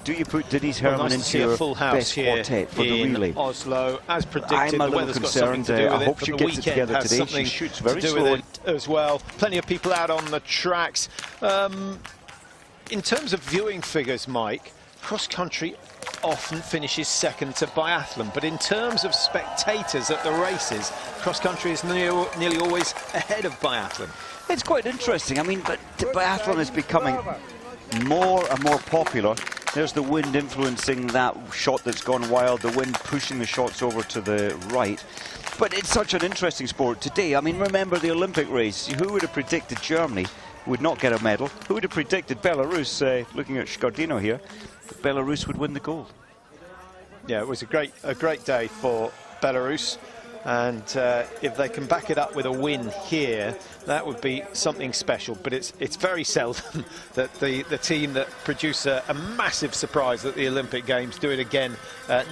do you put Denise Herman nice into your full house best here quartet for the relay? Oslo, as predicted. I'm a the little weather's concerned. got something to do with I it, hope but she the gets it weekend together has today. something She shoots very to do slowly. with it as well. Plenty of people out on the tracks. In terms of viewing figures, Mike, cross-country often finishes second to biathlon, but in terms of spectators at the races, cross-country is nearly always ahead of biathlon. It's quite interesting. I mean, but biathlon is becoming more and more popular. There's the wind influencing that shot that's gone wild, the wind pushing the shots over to the right. But it's such an interesting sport today. I mean, remember the Olympic race. Who would have predicted Germany would not get a medal? Who would have predicted Belarus, looking at Skardino here, that Belarus would win the gold? Yeah, it was a great day for Belarus. And if they can back it up with a win here, that would be something special. But it's very seldom that the team that produce a massive surprise at the Olympic Games do it again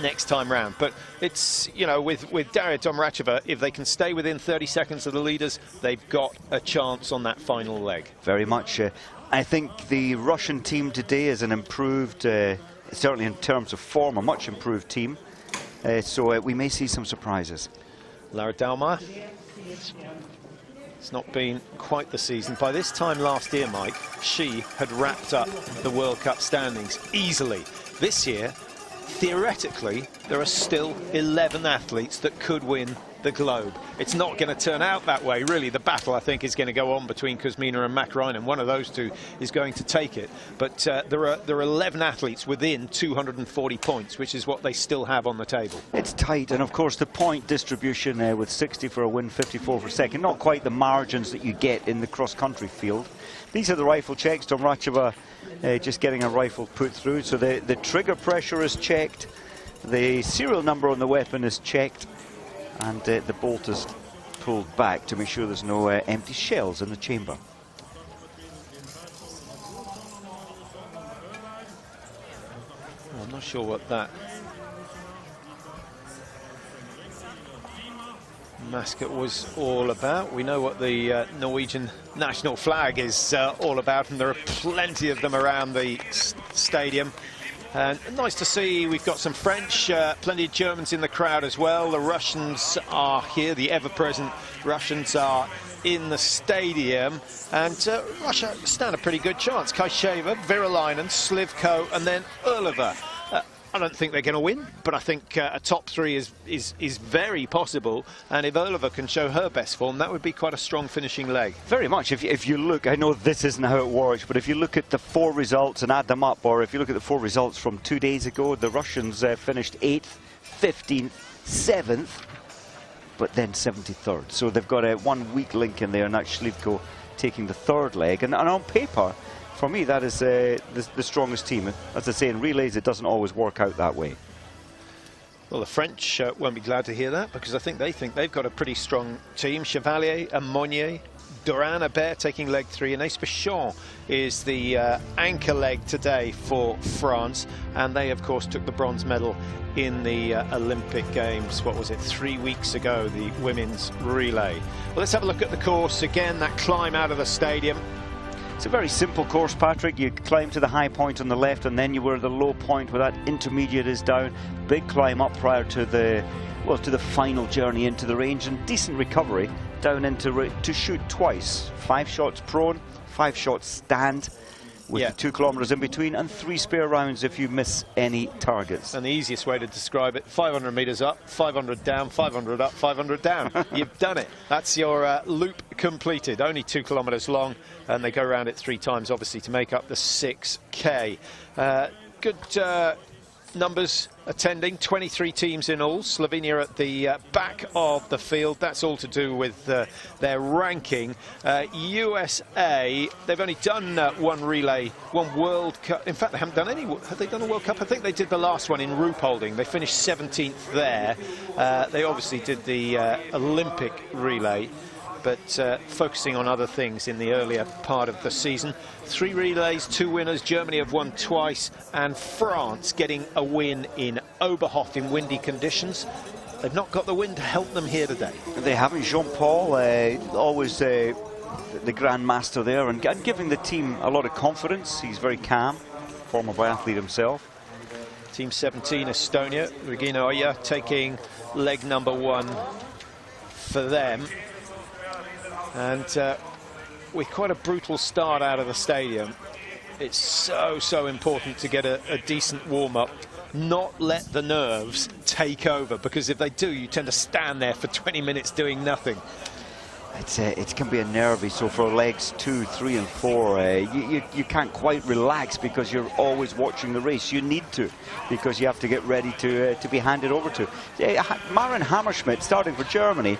next time round. But it's, you know, with Daria Domracheva, if they can stay within 30 seconds of the leaders, they've got a chance on that final leg. Very much. I think the Russian team today is an improved, certainly in terms of form, a much improved team. So we may see some surprises. Lara Dalmar. It's not been quite the season. By this time last year, Mike, she had wrapped up the World Cup standings easily. This year, theoretically, there are still 11 athletes that could win the globe. It's not going to turn out that way, really. The battle, I think, is going to go on between Kuzmina and Makarainen. One of those two is going to take it. But there are 11 athletes within 240 points, which is what they still have on the table. It's tight, and of course the point distribution with 60 for a win, 54 for second. Not quite the margins that you get in the cross-country field. These are the rifle checks. Domracheva just getting a rifle put through. So the trigger pressure is checked. The serial number on the weapon is checked. And the bolt is pulled back to make sure there's no empty shells in the chamber. I'm not sure what that mascot was all about. We know what the Norwegian national flag is all about, and there are plenty of them around the stadium. And nice to see we've got some French, plenty of Germans in the crowd as well. The Russians are here, the ever-present Russians are in the stadium. And Russia stand a pretty good chance. Kaisheva, Virolainen, Slivko, and then Urlova. I don't think they're going to win, but I think a top three is very possible. And if Urlova can show her best form, that would be quite a strong finishing leg. Very much. If you look, I know this isn't how it works, but if you look at the 4 results and add them up, or if you look at the 4 results from 2 days ago, the Russians finished 8th, 15th, 7th, but then 73rd. So they've got a 1 weak link in there, and that's Slivko taking the 3rd leg. And on paper, for me, that is the strongest team. As I say, in relays, it doesn't always work out that way. Well, the French won't be glad to hear that, because I think they've got a pretty strong team. Chevalier and Monnier, Doran Abert taking leg 3, and Ace Pichon is the anchor leg today for France. And they, of course, took the bronze medal in the Olympic Games, what was it, 3 weeks ago, the women's relay. Well, let's have a look at the course. Again, that climb out of the stadium. It's a very simple course, Patrick. You climb to the high point on the left, and then you were at the low point where that intermediate is down. Big climb up prior to the final journey into the range, and decent recovery down into to shoot twice. 5 shots prone, 5 shots stand, with the 2 kilometers in between, and 3 spare rounds if you miss any targets. And the easiest way to describe it: 500 meters up, 500 down, 500 up, 500 down. You've done it. That's your loop completed. Only 2 kilometers long, and they go around it 3 times, obviously, to make up the 6K. Good numbers attending, 23 teams in all. Slovenia at the back of the field. That's all to do with their ranking. USA, they've only done 1 relay, 1 World Cup. In fact, they haven't done any. Have they done a World Cup? I think they did the last one in Ruhpolding. They finished 17th there. They obviously did the Olympic relay, but focusing on other things in the earlier part of the season. 3 relays, 2 winners. Germany have won twice, and France getting a win in Oberhof in windy conditions. They've not got the wind to help them here today. They haven't. Jean-Paul, always the Grand Master there, and giving the team a lot of confidence. He's very calm, former biathlete himself. Team 17, Estonia, Regina Oja taking leg number 1 for them. And with quite a brutal start out of the stadium, it's so important to get a decent warm-up, not let the nerves take over, because if they do, you tend to stand there for 20 minutes doing nothing. It can be a nervy, so for legs 2, 3 and 4, you can't quite relax because you're always watching the race. You need to, because you have to get ready to be handed over to. Maren Hammerschmidt, starting for Germany,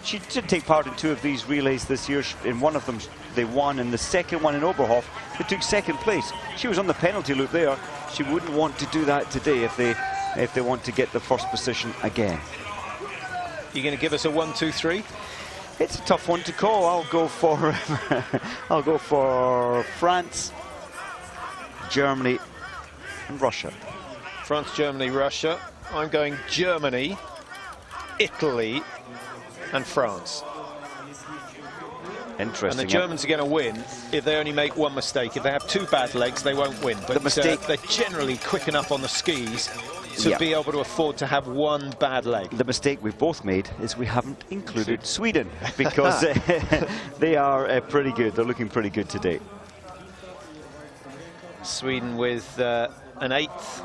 she did take part in 2 of these relays this year. In one of them they won, and the second one in Oberhof they took second place. She was on the penalty loop there. She wouldn't want to do that today if they want to get the first position again. You're going to give us a 1, 2, 3? It's a tough one to call. I'll go for France, Germany and Russia. France, Germany, Russia. I'm going Germany, Italy and France. Interesting. And the Germans are going to win if they only make 1 mistake. If they have 2 bad legs, they won't win. But they're generally quick enough on the skis to be able to afford to have 1 bad leg. The mistake we've both made is we haven't included Sweden, because they are pretty good. They're looking pretty good today. Sweden with an 8th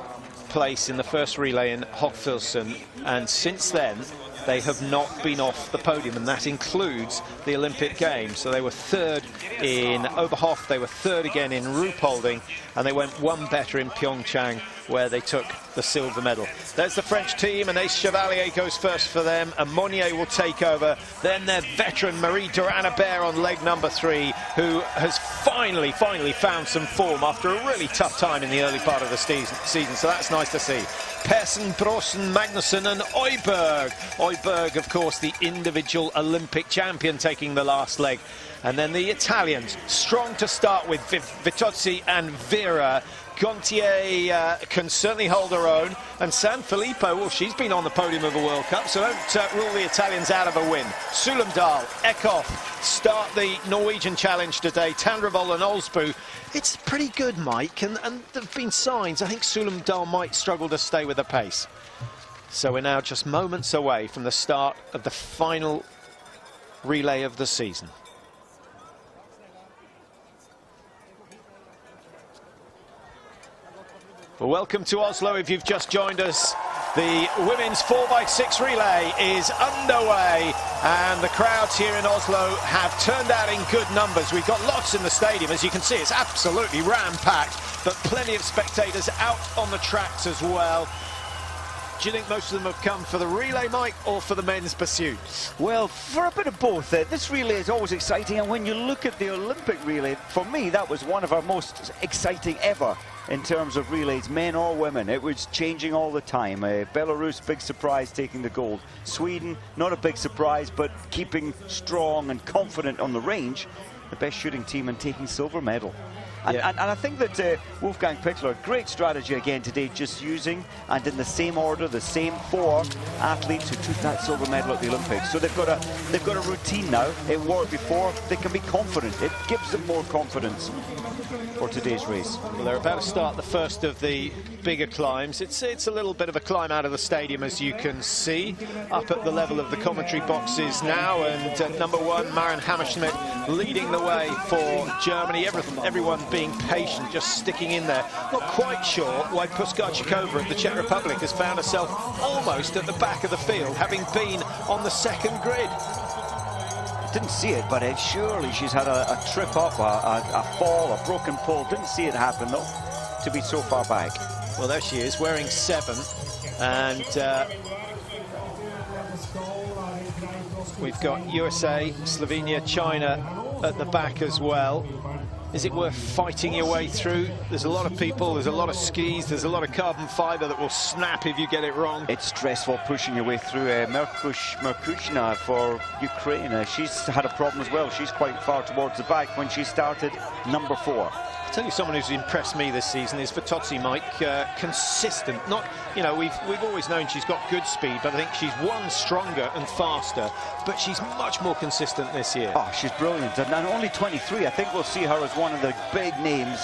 place in the first relay in Hofilsen, and since then they have not been off the podium, and that includes the Olympic Games. So they were 3rd in Oberhof, they were 3rd again in Ruhpolding, and they went 1 better in Pyeongchang, where they took the silver medal. There's the French team, and Ace Chevalier goes first for them, and Monnier will take over. Then their veteran Marie Durand-Abert on leg number 3, who has finally found some form after a really tough time in the early part of the season, so that's nice to see. Persson, Brossen, Magnussen and Øyberg. Øyberg, of course, the individual Olympic champion, taking the last leg. And then the Italians, strong to start with, Vitozzi and Vera. Gontier can certainly hold her own, and San Filippo, well, she's been on the podium of a World Cup, so don't rule the Italians out of a win. Sulumdal, Eckhoff start the Norwegian challenge today. Tandrevold and Olsbu. It's pretty good, Mike, and there have been signs. I think Sulumdal might struggle to stay with the pace. So we're now just moments away from the start of the final relay of the season. Well, welcome to Oslo if you've just joined us. The women's 4x6 relay is underway, and the crowds here in Oslo have turned out in good numbers. We've got lots in the stadium, as you can see. It's absolutely ram-packed, but plenty of spectators out on the tracks as well. Do you think most of them have come for the relay, Mike, or for the men's pursuit? Well, for a bit of both. This relay is always exciting, and when you look at the Olympic relay, for me, that was one of our most exciting ever in terms of relays, men or women. It was changing all the time. Belarus, big surprise, taking the gold. Sweden, not a big surprise, but keeping strong and confident on the range. The best shooting team and taking silver medal. And I think that Wolfgang Pichler, great strategy again today, just using, and in the same order, the same 4 athletes who took that silver medal at the Olympics. So they've got a routine now. It worked before. They can be confident. It gives them more confidence for today's race. Well, they're about to start the first of the bigger climbs. It's a little bit of a climb out of the stadium, as you can see, up at the level of the commentary boxes now, and number 1, Maren Hammerschmidt, leading the way for Germany. Everyone being patient, just sticking in there. Not quite sure why Puskachikova of the Czech Republic has found herself almost at the back of the field, having been on the 2nd grid. Didn't see it, but surely she's had a trip up, a fall, a broken pole. Didn't see it happen, though, to be so far back. Well, there she is, wearing 7, and we've got USA, Slovenia, China at the back as well. Is it worth fighting your way through? There's a lot of people, there's a lot of skis, there's a lot of carbon fibre that will snap if you get it wrong. It's stressful pushing your way through. Merkushina for Ukraine, she's had a problem as well. She's quite far towards the back when she started number 4. I'll tell you someone who's impressed me this season is Vitozzi, Mike. Consistent. Not, you know, we've always known she's got good speed, but I think she's stronger and faster, but she's much more consistent this year. Oh, she's brilliant, and only 23. I think we'll see her as one of the big names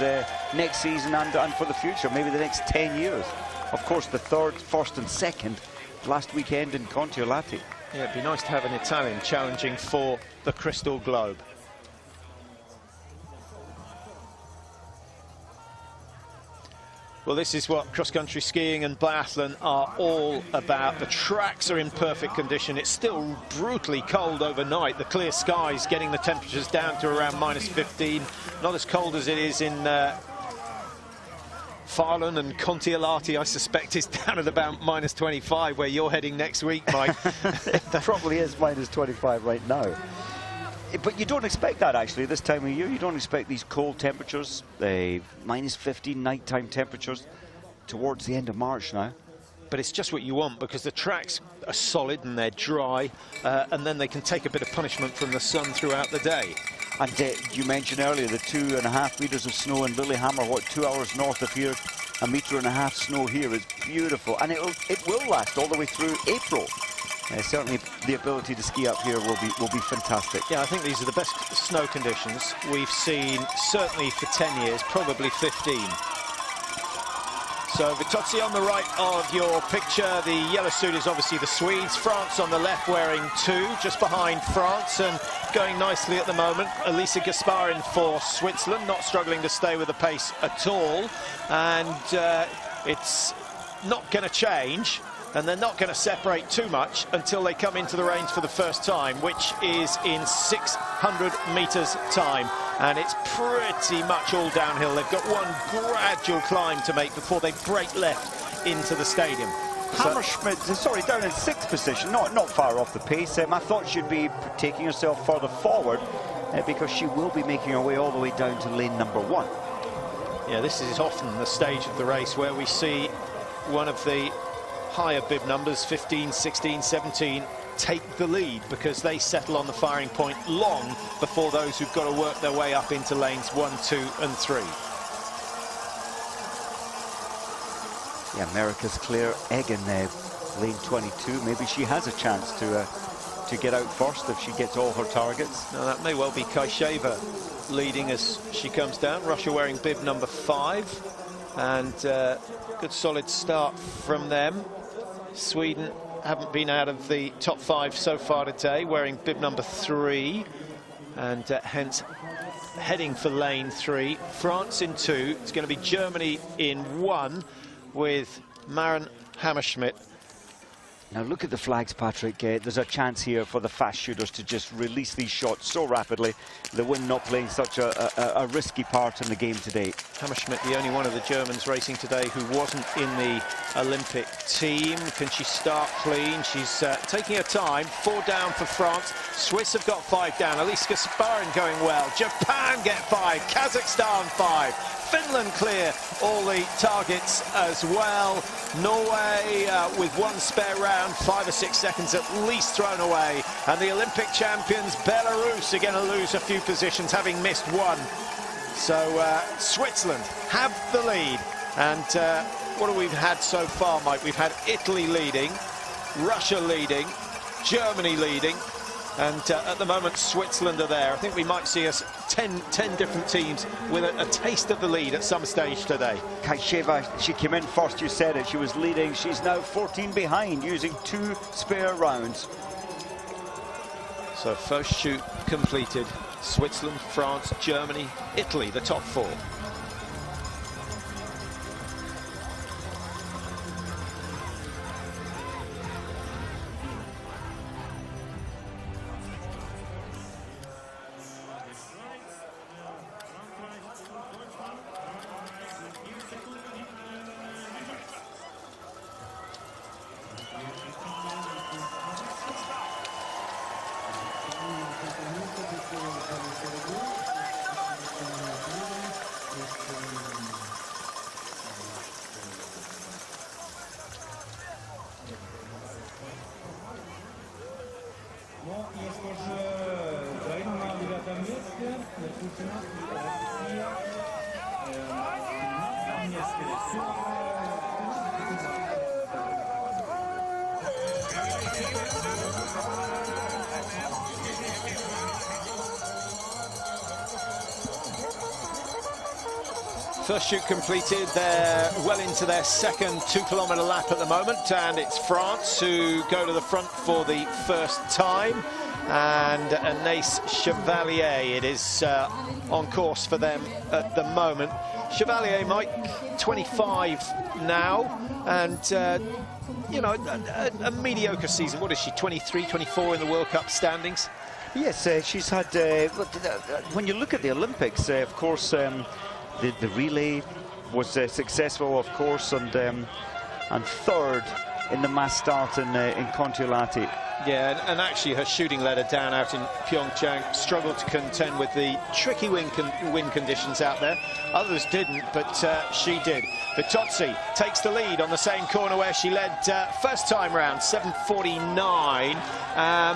next season and for the future, maybe the next 10 years. Of course, the third, first and second last weekend in Contiolahti. Yeah, it'd be nice to have an Italian challenging for the Crystal Globe. Well, this is what cross-country skiing and biathlon are all about. The tracks are in perfect condition. It's still brutally cold overnight. The clear skies getting the temperatures down to around -15. Not as cold as it is in Finland, and Kontiolahti, I suspect, is down at about -25, where you're heading next week, Mike. It probably is -25 right now. But you don't expect that, actually, this time of year. You don't expect these cold temperatures, -15 nighttime temperatures towards the end of March now. But it's just what you want, because the tracks are solid and they're dry, and then they can take a bit of punishment from the sun throughout the day. And you mentioned earlier the 2.5 meters of snow in Lillehammer, what, 2 hours north of here, 1.5 meters snow here. It's beautiful, and it will last all the way through April. Certainly the ability to ski up here will be fantastic. Yeah, I think these are the best snow conditions we've seen, certainly for 10 years, probably 15. So Vitozzi on the right of your picture. The yellow suit is obviously the Swedes. France on the left wearing 2, just behind France, and going nicely at the moment. Elisa Gasparin for Switzerland, not struggling to stay with the pace at all. And it's not going to change, and they're not going to separate too much until they come into the range for the first time, which is in 600 meters time. And it's pretty much all downhill. They've got one gradual climb to make before they break left into the stadium. Hammerschmidt, sorry, down in 6th position, not far off the pace. I thought she'd be taking herself further forward because she will be making her way all the way down to lane number 1. Yeah, this is often the stage of the race where we see one of the higher bib numbers, 15, 16, 17, take the lead, because they settle on the firing point long before those who've got to work their way up into lanes 1, 2 and 3. Yeah, America's Claire Egan, lane 22. Maybe she has a chance to get out first if she gets all her targets. Now that may well be Kaisheva leading as she comes down. Russia wearing bib number 5, and good solid start from them. Sweden haven't been out of the top 5 so far today, wearing bib number 3, and hence heading for lane 3. France in 2. It's going to be Germany in 1 with Maren Hammerschmidt. Now look at the flags, Patrick. There's a chance here for the fast shooters to just release these shots so rapidly. The wind not playing such a risky part in the game today. Hammerschmidt, the only one of the Germans racing today who wasn't in the Olympic team. Can she start clean? She's taking her time. 4 down for France. Swiss have got 5 down. Elise Gasparin going well. Japan get 5. Kazakhstan 5. Finland clear all the targets as well. Norway with 1 spare round, 5 or 6 seconds at least thrown away. And the Olympic champions, Belarus, are going to lose a few positions, having missed 1. So Switzerland have the lead. And what have we had so far, Mike? We've had Italy leading, Russia leading, Germany leading, and at the moment Switzerland are there. I think we might see us 10 different teams with a taste of the lead at some stage today. Kaisheva, she came in first, you said it, she was leading. She's now 14 behind, using 2 spare rounds. So first shoot completed. Switzerland, France, Germany, Italy, the top 4. First shoot completed. They're well into their second 2 kilometre lap at the moment, and it's France who go to the front for the first time, and Anaïs Chevalier, it is on course for them at the moment. Chevalier, Mike, 25 now, and you know, a mediocre season. What is she, 23, 24 in the World Cup standings? Yes, she's had, when you look at the Olympics, of course, the relay was successful, of course, and third in the mass start in Kontiolahti. Yeah, and actually her shooting let her down out in Pyeongchang. Struggled to contend with the tricky wind conditions out there. Others didn't, but she did. Vitozzi takes the lead on the same corner where she led first time round, 7:49.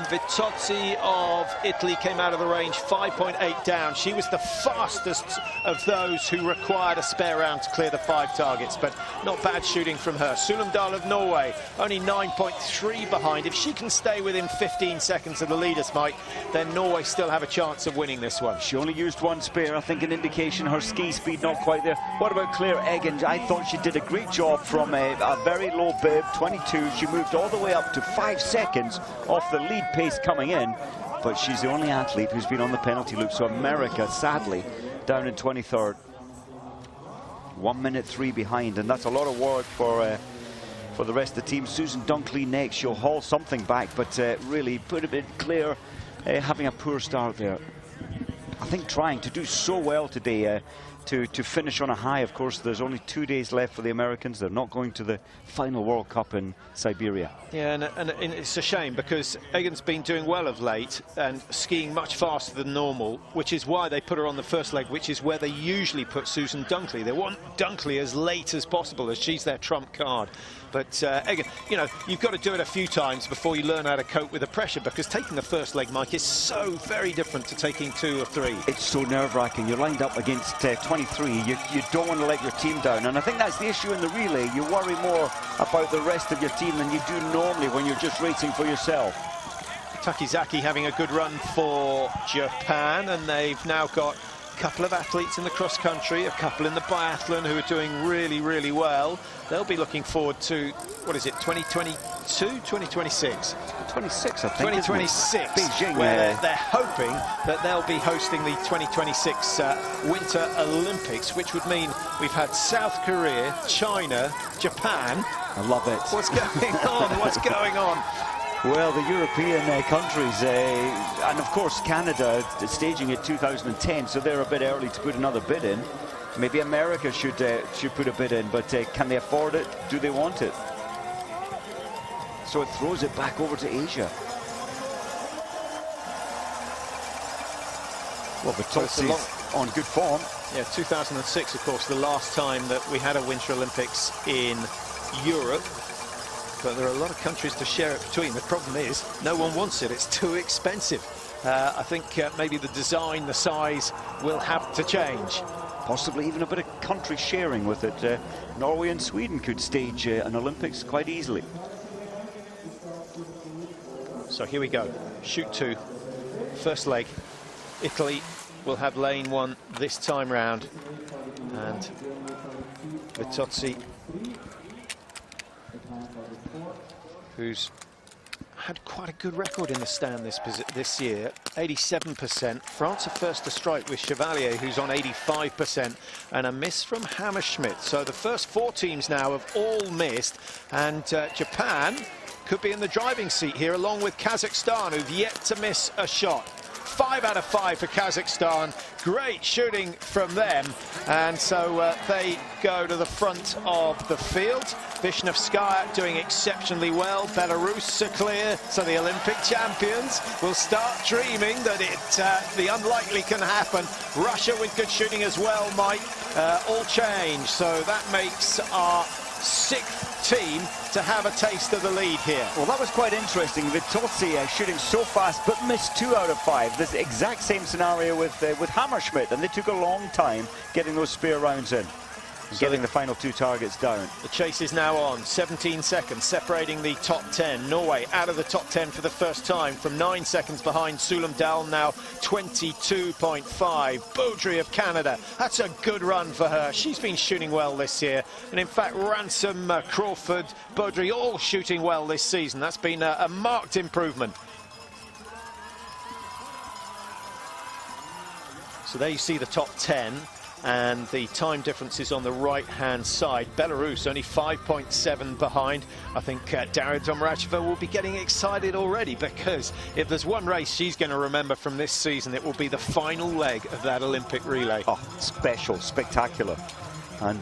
Vitozzi of Italy came out of the range 5.8 down. She was the fastest of those who required a spare round to clear the 5 targets, but not bad shooting from her. Sulumdal of Norway, only 9.3 behind. If she can stay within 15 seconds of the leaders, Mike, then Norway still have a chance of winning this one. She only used 1 spare, I think an indication her ski speed not quite there. What about Claire Egan? I thought she did a great job from a very low bib, 22. She moved all the way up to 5 seconds off the lead pace coming in, but she's the only athlete who's been on the penalty loop. So America, sadly, down in 23rd. 1:03 behind, and that's a lot of work for the rest of the team. Susan Dunkley next. She'll haul something back, but really put a bit clear, having a poor start there. I think trying to do so well today to finish on a high. Of course, there's only 2 days left for the Americans. They're not going to the final World Cup in Siberia. Yeah, and it's a shame because Egan's been doing well of late and skiing much faster than normal, which is why they put her on the first leg, which is where they usually put Susan Dunkley. They want Dunkley as late as possible, as she's their trump card. But Egan, you know, you've got to do it a few times before you learn how to cope with the pressure, because taking the first leg, Mike, is so very different to taking 2 or 3. It's so nerve-wracking. You're lined up against 23. You don't want to let your team down, and I think that's the issue in the relay. You worry more about the rest of your team than you do normally when you're just racing for yourself. Takizaki having a good run for Japan, and they've now got a couple of athletes in the cross country, a couple in the biathlon who are doing really, really well. They'll be looking forward to, what is it, 2022, 2026? 26, I think. 2026, Beijing, where they're hoping that they'll be hosting the 2026 Winter Olympics, which would mean we've had South Korea, China, Japan. I love it. What's going on? What's going on? Well, the European countries, and of course Canada, staging it 2010, so they're a bit early to put another bid in. Maybe America should put a bid in, but can they afford it? Do they want it? So it throws it back over to Asia. Well, Vitozzi's on good form. Yeah, 2006, of course, the last time that we had a Winter Olympics in Europe. But there are a lot of countries to share it between. The problem is, no one wants it. It's too expensive. I think maybe the design, the size will have to change. Possibly even a bit of country sharing with it. Norway and Sweden could stage an Olympics quite easily. So here we go. Shoot 2. First leg. Italy will have lane 1 this time round. And Vitozzi, who's had quite a good record in the stand this year, 87%. France are first to strike with Chevalier, who's on 85%, and a miss from Hammerschmidt. So the first 4 teams now have all missed, and Japan could be in the driving seat here, along with Kazakhstan, who've yet to miss a shot. 5 out of 5 for Kazakhstan. Great shooting from them, and so they go to the front of the field. Vishnevskaya doing exceptionally well. Belarus are clear, so the Olympic champions will start dreaming that the unlikely can happen. Russia with good shooting as well, Mike. All change, so that makes our 6th team to have a taste of the lead here. Well, that was quite interesting. Vitozzi shooting so fast, but missed 2 out of 5. This exact same scenario with Hammerschmidt, and they took a long time getting those spare rounds in. getting the final 2 targets down. The chase is now on. 17 seconds separating the top 10. Norway out of the top 10 for the first time from 9 seconds behind. Sulam Dahl now 22.5. Beaudry of Canada. That's a good run for her. She's been shooting well this year. And in fact, Ransom, Crawford, Beaudry all shooting well this season. That's been a marked improvement. So there you see the top 10. And the time difference is on the right-hand side. Belarus only 5.7 behind. I think Daria Domaracheva will be getting excited already, because if there's one race she's going to remember from this season, it will be the final leg of that Olympic relay. Oh, special, spectacular. And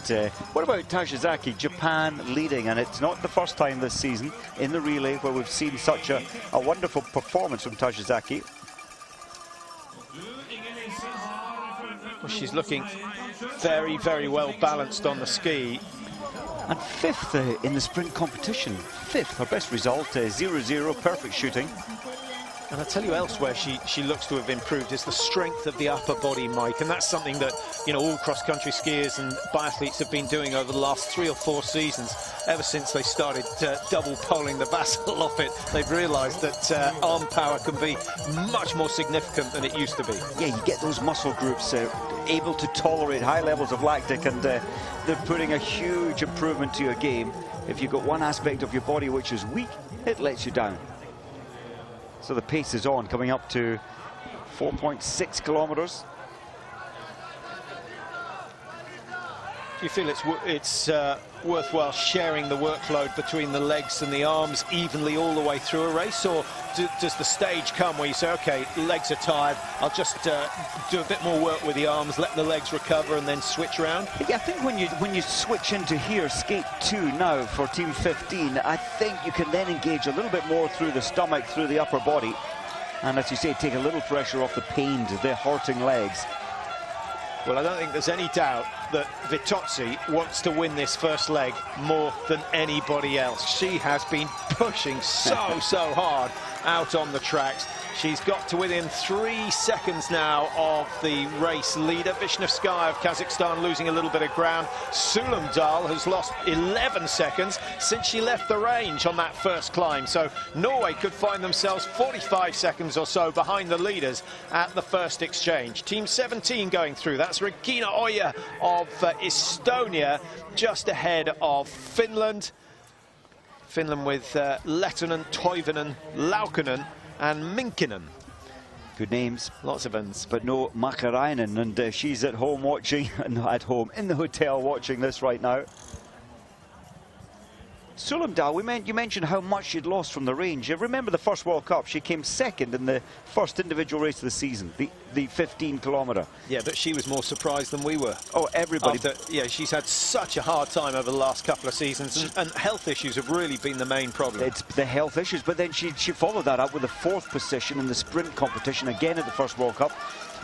what about Tajizaki? Japan leading, and it's not the first time this season in the relay where we've seen such a wonderful performance from Tajizaki. Well, she's looking very, very well balanced on the ski. And 5th in the sprint competition. 5th, her best result, 0-0, perfect shooting. And I tell you elsewhere she looks to have improved is the strength of the upper body, Mike, and that's something that, you know, all cross-country skiers and biathletes have been doing over the last 3 or 4 seasons. Ever since they started double poling the Vassal off it, they've realised that arm power can be much more significant than it used to be. Yeah, you get those muscle groups able to tolerate high levels of lactic, and they're putting a huge improvement to your game. If you've got one aspect of your body which is weak, it lets you down. So the pace is on, coming up to 4.6 kilometers. Do you feel it's worthwhile sharing the workload between the legs and the arms evenly all the way through a race, or does the stage come where you say, okay, legs are tired, I'll just do a bit more work with the arms, let the legs recover, and then switch around? Yeah, I think when you switch into here, skate 2 now for Team 15, I think you can then engage a little bit more through the stomach, through the upper body, and as you say, take a little pressure off the pained, the hurting legs. Well, I don't think there's any doubt that Vitozzi wants to win this first leg more than anybody else. She has been pushing so hard out on the tracks. She's got to within 3 seconds now of the race leader. Vishnevskaya of Kazakhstan losing a little bit of ground. Sulam Dahl has lost 11 seconds since she left the range on that first climb. So Norway could find themselves 45 seconds or so behind the leaders at the first exchange. Team 17 going through. That's Regina Oja of Estonia, just ahead of Finland. Finland with Lehtinen, Toivonen, Laukkonen and Minkinen. Good names. Lots of ends. But no Makarainen, and she's at home watching, at home in the hotel watching this right now. Sulam Dahl, you mentioned how much she'd lost from the range. You remember the first World Cup, she came second in the first individual race of the season, the 15 kilometre. Yeah, but she was more surprised than we were. Oh, everybody. Yeah, she's had such a hard time over the last couple of seasons, and health issues have really been the main problem. It's the health issues, but then she followed that up with a 4th position in the sprint competition again at the first World Cup.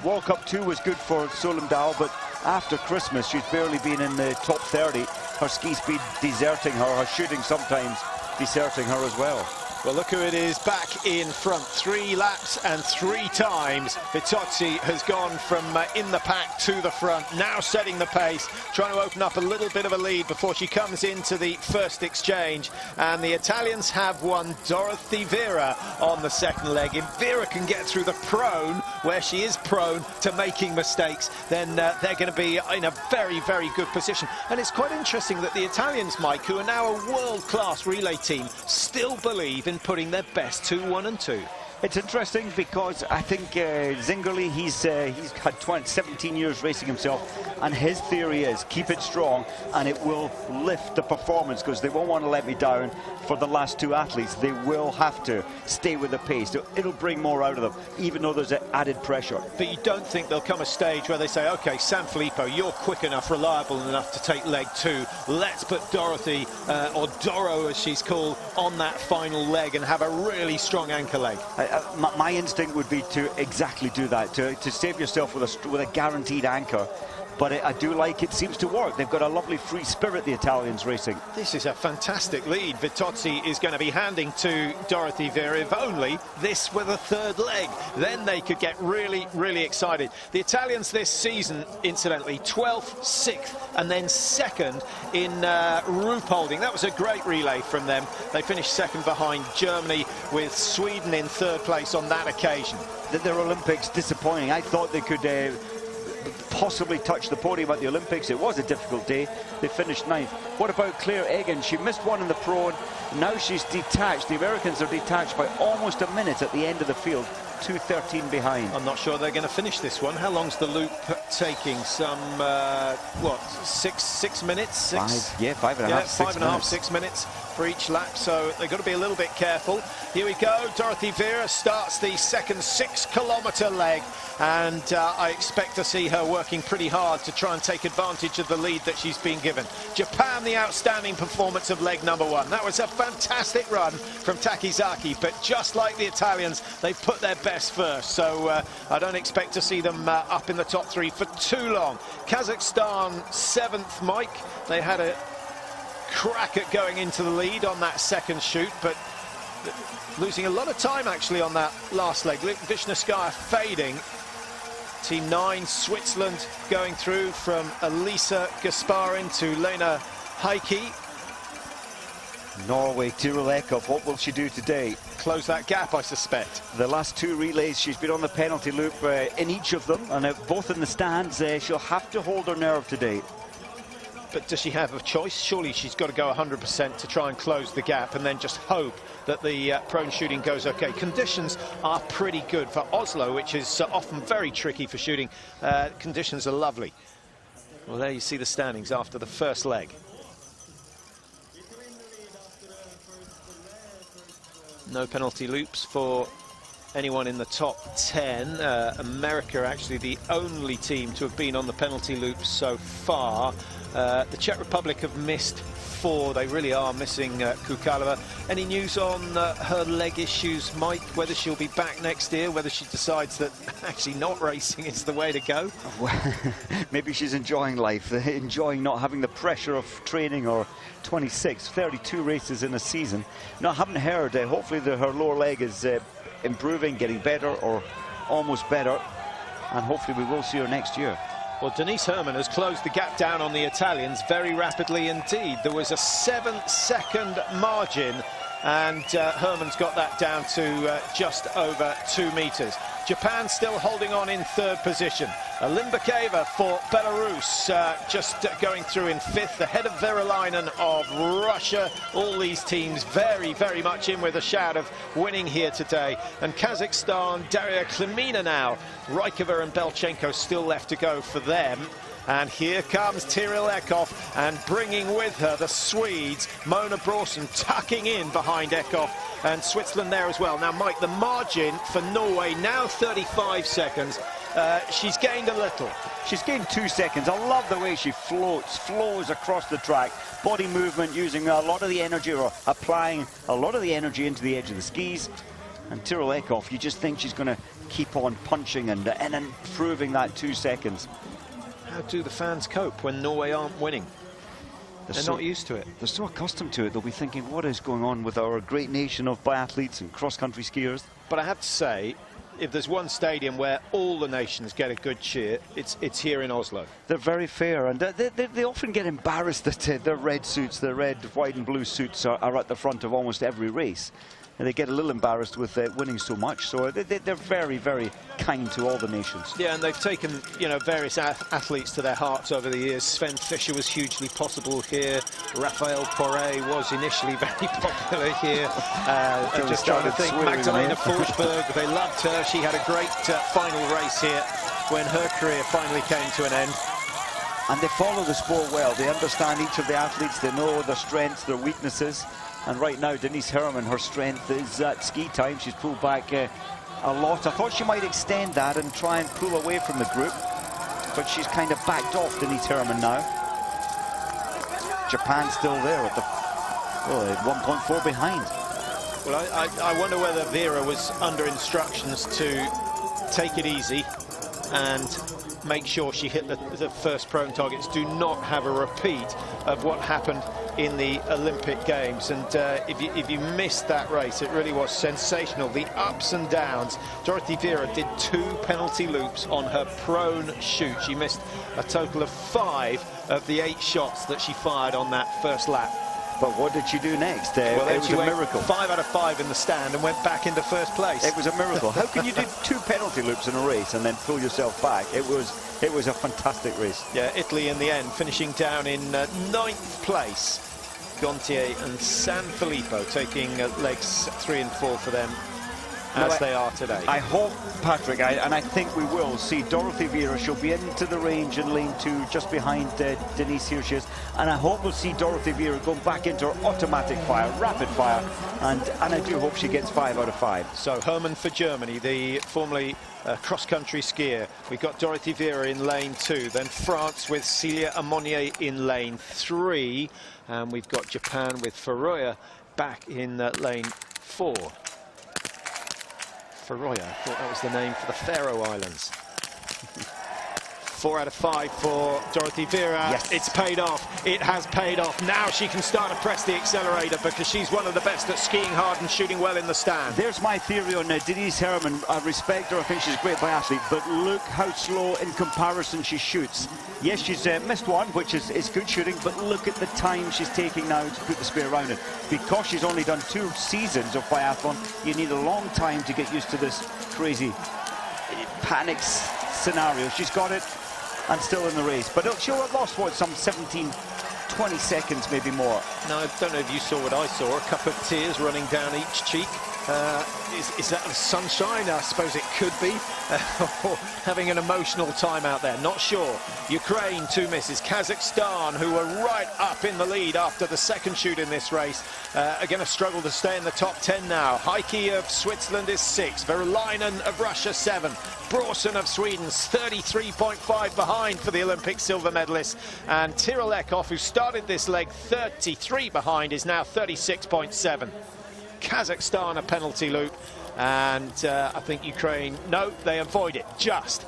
World Cup 2 was good for Sulam Dahl, but after Christmas she's barely been in the top 30. Her ski speed deserting her, her shooting sometimes deserting her as well. Well, look who it is back in front. 3 laps and 3 times. Vitozzi has gone from in the pack to the front, now setting the pace, trying to open up a little bit of a lead before she comes into the first exchange. And the Italians have won Dorothy Vera on the second leg. If Vera can get through the prone, where she is prone to making mistakes, then they're going to be in a very, very good position. And it's quite interesting that the Italians, Mike, who are now a world-class relay team, still believe in putting their best 2, 1 and 2. It's interesting because I think Zingerli, he's had 17 years racing himself, and his theory is keep it strong and it will lift the performance, because they won't want to let me down for the last 2 athletes. They will have to stay with the pace. It'll bring more out of them, even though there's added pressure. But you don't think there'll come a stage where they say, okay, Sanfilippo, you're quick enough, reliable enough to take leg 2. Let's put Dorothy, or Doro as she's called, on that final leg and have a really strong anchor leg. My instinct would be to exactly do that, to save yourself with a guaranteed anchor, but I do like it seems to work. They've got a lovely free spirit, the Italians racing. This is a fantastic lead. Vitozzi is going to be handing to Dorothy Vera. If only this were the third leg, then they could get really, really excited. The Italians this season, incidentally, 12th, 6th, and then 2nd in Ruhpolding. That was a great relay from them. They finished 2nd behind Germany, with Sweden in 3rd place on that occasion. Their Olympics disappointing. I thought they could possibly touch the podium at the Olympics. It was a difficult day. They finished 9th. What about Claire Egan? She missed one in the pro. Now she's detached. The Americans are detached by almost a minute at the end of the field. 2:13 behind. I'm not sure they're going to finish this one. How long's the loop taking? Some what, six minutes? Five and a half, 6 minutes for each lap, so they've got to be a little bit careful. Here we go. Dorothy Vera starts the second 6-kilometre leg, and I expect to see her working pretty hard to try and take advantage of the lead that she's been given. Japan, the outstanding performance of leg number 1. That was a fantastic run from Takizaki, but just like the Italians, they've put their best first, so I don't expect to see them up in the top 3 for too long. Kazakhstan 7th, Mike. They had a crack at going into the lead on that second shoot, but losing a lot of time actually on that last leg. Vishneskaya fading. Team 9, Switzerland going through from Elisa Gasparin to Lena Heike. Norway, Tiril Eckhoff, what will she do today? Close that gap, I suspect. The last 2 relays, she's been on the penalty loop in each of them, and both in the stands. She'll have to hold her nerve today. But does she have a choice? Surely she's got to go 100% to try and close the gap, and then just hope that the prone shooting goes okay. Conditions are pretty good for Oslo, which is often very tricky for shooting. Conditions are lovely. Well, there you see the standings after the first leg. No penalty loops for anyone in the top 10. America actually the only team to have been on the penalty loops so far. The Czech Republic have missed 4. They really are missing Kukalova. Any news on her leg issues, Mike? Whether she'll be back next year, whether she decides that actually not racing is the way to go? Well, maybe she's enjoying life, enjoying not having the pressure of training, or 32 races in a season. No, I haven't heard. Hopefully her lower leg is improving, getting better, or almost better, and hopefully we will see her next year. Well, Denise Herrmann has closed the gap down on the Italians very rapidly indeed. There was a 7-second margin, and Herrmann's got that down to just over 2 meters. Japan still holding on in 3rd position. Limbakeva for Belarus just going through in 5th, ahead of Verolainen of Russia. All these teams very, very much in with a shout of winning here today. And Kazakhstan, Daria Klimina now. Rykova and Belchenko still left to go for them. And here comes Tiril Eckhoff, and bringing with her the Swedes, Mona Bråsen tucking in behind Eckhoff, and Switzerland there as well. Now, Mike, the margin for Norway now 35 seconds. She's gained a little. She's gained 2 seconds. I love the way she flows across the track. Body movement, using a lot of the energy, or applying a lot of the energy into the edge of the skis. And Tiril Eckhoff, you just think she's going to keep on punching and improving that 2 seconds. How do the fans cope when Norway aren't winning? They're not used to it. They're so accustomed to it, they'll be thinking, what is going on with our great nation of biathletes and cross-country skiers? But I have to say, if there's one stadium where all the nations get a good cheer, it's here in Oslo. They're very fair, and they often get embarrassed that their red suits, their red, white and blue suits are at the front of almost every race. And they get a little embarrassed with winning so much, so they're very, very kind to all the nations. Yeah, and they've taken, you know, various athletes to their hearts over the years. Sven Fischer was hugely possible here. Raphael Poré was initially very popular here. I'm just trying to think, Magdalena Forsberg, they loved her. She had a great final race here when her career finally came to an end. And they follow the sport well. They understand each of the athletes. They know their strengths, their weaknesses. And right now, Denise Herrmann, her strength is at ski time. She's pulled back a lot. I thought she might extend that and try and pull away from the group, but she's kind of backed off, Denise Herrmann now. Japan still there at the 1.4 behind. Well, I wonder whether Vera was under instructions to take it easy and make sure she hit the first prone targets. Do not have a repeat of what happened in the Olympic Games. And if you missed that race, it really was sensational. The ups and downs. Dorothy Vera did 2 penalty loops on her prone shoot. She missed a total of 5 of the 8 shots that she fired on that first lap. But what did she do next? Well, it was a miracle. 5 out of 5 in the stand and went back into first place. It was a miracle. How can you do 2 penalty loops in a race and then pull yourself back? It was a fantastic race. Yeah, Italy in the end finishing down in 9th place. Gontier and Sanfilippo taking legs 3 and 4 for them as they are today. I hope, Patrick, and I think we will see Dorothy Vera. She'll be into the range in lane 2, just behind Denise. Here she is. And I hope we'll see Dorothy Vera going back into her automatic fire, rapid fire. And I do hope she gets 5 out of 5. So Hermann for Germany, the formerly cross-country skier. We've got Dorothy Vera in lane 2. Then France with Celia Ammonier in lane 3. And we've got Japan with Furuya back in lane 4. Furuya, I thought that was the name for the Faroe Islands. 4 out of 5 for Dorothy Vera. Yes. It's paid off. It has paid off. Now she can start to press the accelerator because she's one of the best at skiing hard and shooting well in the stand. There's my theory on Denise Herrmann. I respect her. I think she's a great biathlete. But look how slow in comparison she shoots. Yes, she's missed one, which is good shooting. But look at the time she's taking now to put the spear around it. Because she's only done 2 seasons of biathlon, you need a long time to get used to this crazy panic scenario. She's got it. And still in the race, but she'll have lost, what, some 17, 20 seconds, maybe more. No, I don't know if you saw what I saw. A couple of tears running down each cheek. Is that the sunshine? I suppose it could be. Or having an emotional time out there. Not sure. Ukraine, 2 misses. Kazakhstan, who were right up in the lead after the second shoot in this race, are going to struggle to stay in the top 10 now. Heikki of Switzerland is 6. Verlainen of Russia 7. Bråsen of Sweden's 33.5 behind for the Olympic silver medalist. And Tyrell Eckhoff, who started this leg 33 behind, is now 36.7. Kazakhstan a penalty loop, and I think Ukraine, no, they avoid it, just.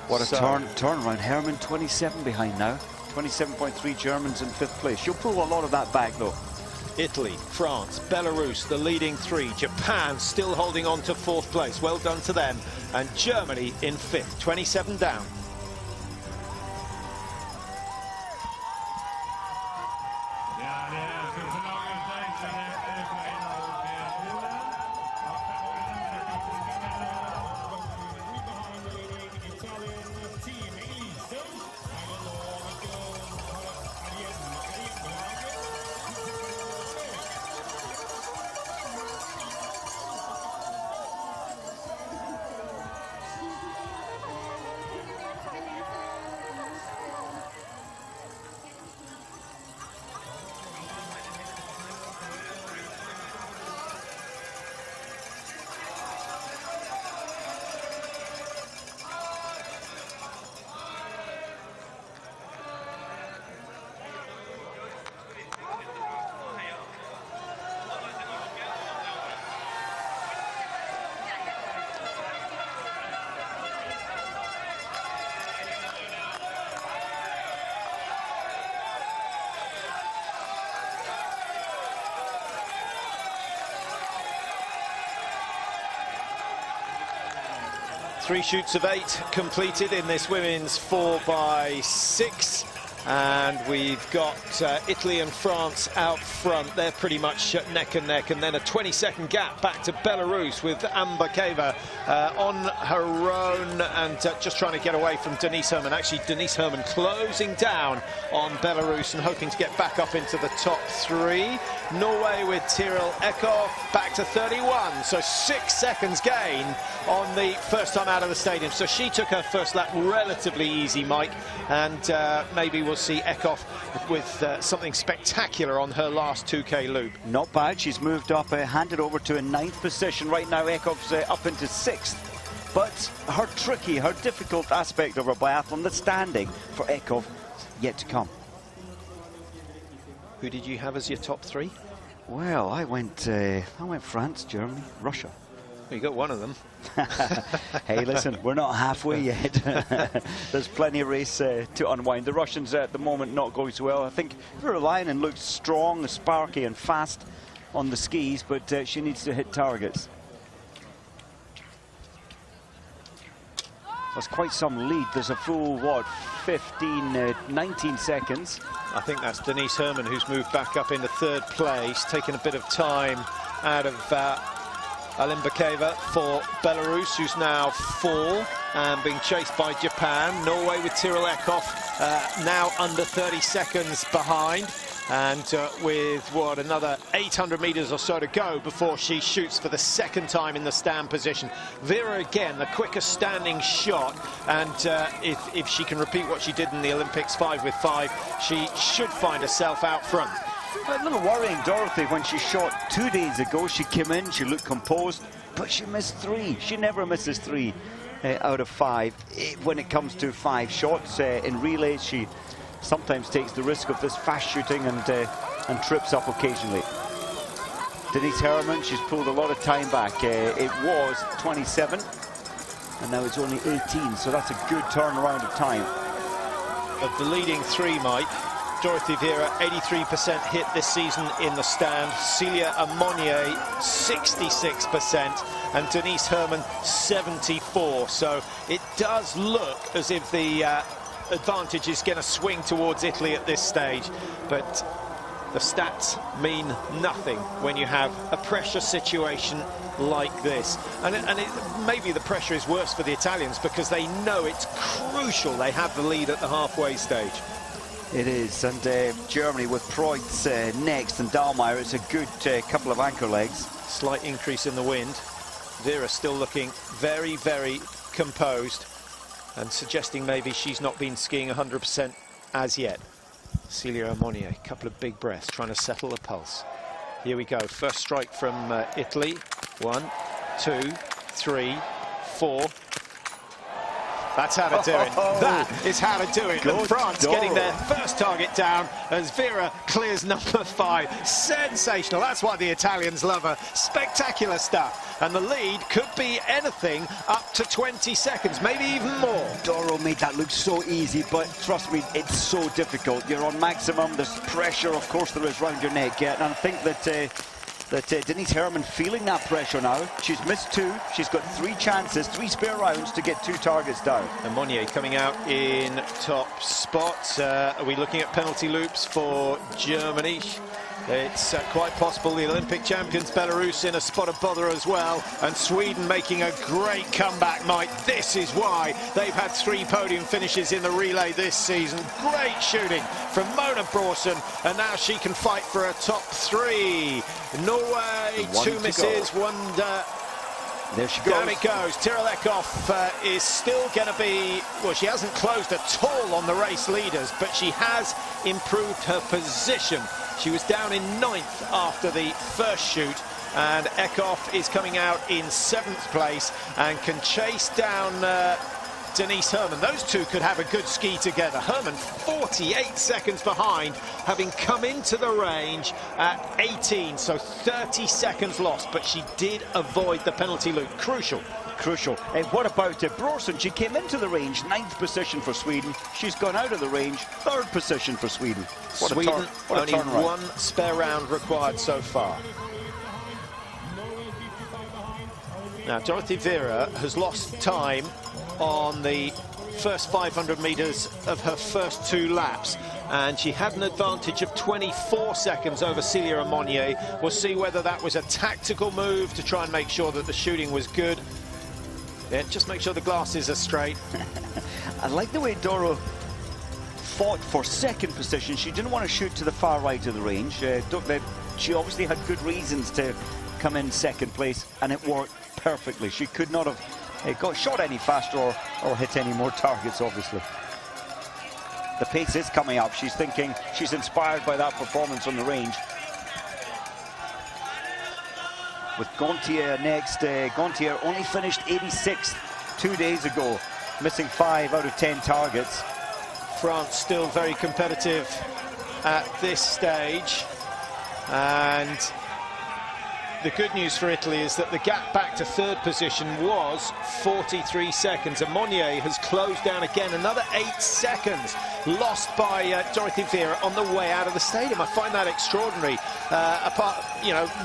What a turnaround. Herrmann 27 behind now, 27.3 Germans in 5th place. She'll pull a lot of that back though. Italy, France, Belarus, the leading 3. Japan still holding on to 4th place. Well done to them. And Germany in 5th, 27 down. Three shoots of 8 completed in this women's 4x6, and we've got Italy and France out front. They're pretty much neck and neck, and then a 20-second gap back to Belarus with Ambakeva on her own and just trying to get away from Denise Herrmann. Actually, Denise Herrmann closing down on Belarus and hoping to get back up into the top 3. Norway with Tyrell Eckhoff back to 31, so 6 seconds gain on the first time out of the stadium. So she took her first lap relatively easy, Mike, and maybe we'll see Eckhoff with something spectacular on her last 2K loop. Not bad. She's moved up, handed over to a 9th position. Right now, Eckhoff's up into 6th. But her difficult aspect of her biathlon, the standing for Eckhoff, yet to come. Who did you have as your top 3? Well, I went France, Germany, Russia. You got one of them. Hey, listen, we're not halfway yet. There's plenty of race to unwind. The Russians at the moment not going so well. I think Virolainen looks strong, sparky and fast on the skis, but she needs to hit targets. That's quite some lead. There's a full, what, 19 seconds. I think that's Denise Herrmann who's moved back up into third place, taking a bit of time out of Alimbakeva for Belarus, who's now 4 and being chased by Japan. Norway with Tyrell Eckhoff now under 30 seconds behind, and with what, another 800 meters or so to go before she shoots for the second time in the stand position. Vera again, the quickest standing shot, and if she can repeat what she did in the Olympics 5x5, she should find herself out front. A little worrying, Dorothy, when she shot 2 days ago. She came in, she looked composed, but she missed 3. She never misses 3 out of 5. When it comes to 5 shots in relays, she sometimes takes the risk of this fast shooting and trips up occasionally. Denise Herrmann, she's pulled a lot of time back. It was 27, and now it's only 18, so that's a good turnaround of time. Of the leading 3, Mike, Dorothy Vera, 83% hit this season in the stand. Celia Amonier, 66%. And Denise Herrmann, 74%. So it does look as if the advantage is going to swing towards Italy at this stage. But the stats mean nothing when you have a pressure situation like this. And maybe the pressure is worse for the Italians because they know it's crucial they have the lead at the halfway stage. It is, and Germany with Preutz next and Dahlmeier. It's a good couple of anchor legs. Slight increase in the wind. Vera still looking very, very composed and suggesting maybe she's not been skiing 100% as yet. Celia Amonier, a couple of big breaths, trying to settle the pulse. Here we go, first strike from Italy. 1, 2, 3, 4. That's how to do it. That is how to do it. And France getting their first target down as Vera clears number 5. Sensational. That's why the Italians love her. Spectacular stuff. And the lead could be anything up to 20 seconds, maybe even more. Doro made that look so easy, but trust me, it's so difficult. You're on maximum. There's pressure, of course, there is round your neck. And I think that Denise Herrmann feeling that pressure now. She's missed 2. She's got 3 chances, 3 spare rounds to get 2 targets down. And Monnier coming out in top spot. Are we looking at penalty loops for Germany? It's quite possible the Olympic champions Belarus in a spot of bother as well, and Sweden making a great comeback, Mike. This is why they've had 3 podium finishes in the relay this season. Great shooting from Mona Bråsen, and now she can fight for a top 3. Norway, 2 misses, 1 there she goes. Down it goes. Tyrell Eckhoff is still going to be, well, she hasn't closed at all on the race leaders, but she has improved her position. She was down in 9th after the first shoot, and Eckhoff is coming out in 7th place and can chase down Denise Herrmann. Those two could have a good ski together. Herrmann 48 seconds behind, having come into the range at 18, so 30 seconds lost, but she did avoid the penalty loop. Crucial. And what about Bråsen? She came into the range, 9th position for Sweden. She's gone out of the range, 3rd position for Sweden. Sweden, only 1 spare round required so far. Now, Dorothy Vera has lost time on the first 500 meters of her first 2 laps, and she had an advantage of 24 seconds over Celia Amonier. We'll see whether that was a tactical move to try and make sure that the shooting was good. Yeah, just make sure the glasses are straight. I like the way Doro fought for 2nd position. She didn't want to shoot to the far right of the range. She obviously had good reasons to come in 2nd place, and it worked perfectly. She could not have got shot any faster or hit any more targets, obviously. The pace is coming up. She's thinking, she's inspired by that performance on the range. With Gontier next. Gontier only finished 86th 2 days ago, missing 5 out of 10 targets. France still very competitive at this stage, and the good news for Italy is that the gap back to third position was 43 seconds. And Monnier has closed down again, another 8 seconds lost by Dorothy Vera on the way out of the stadium. I find that extraordinary. Apart,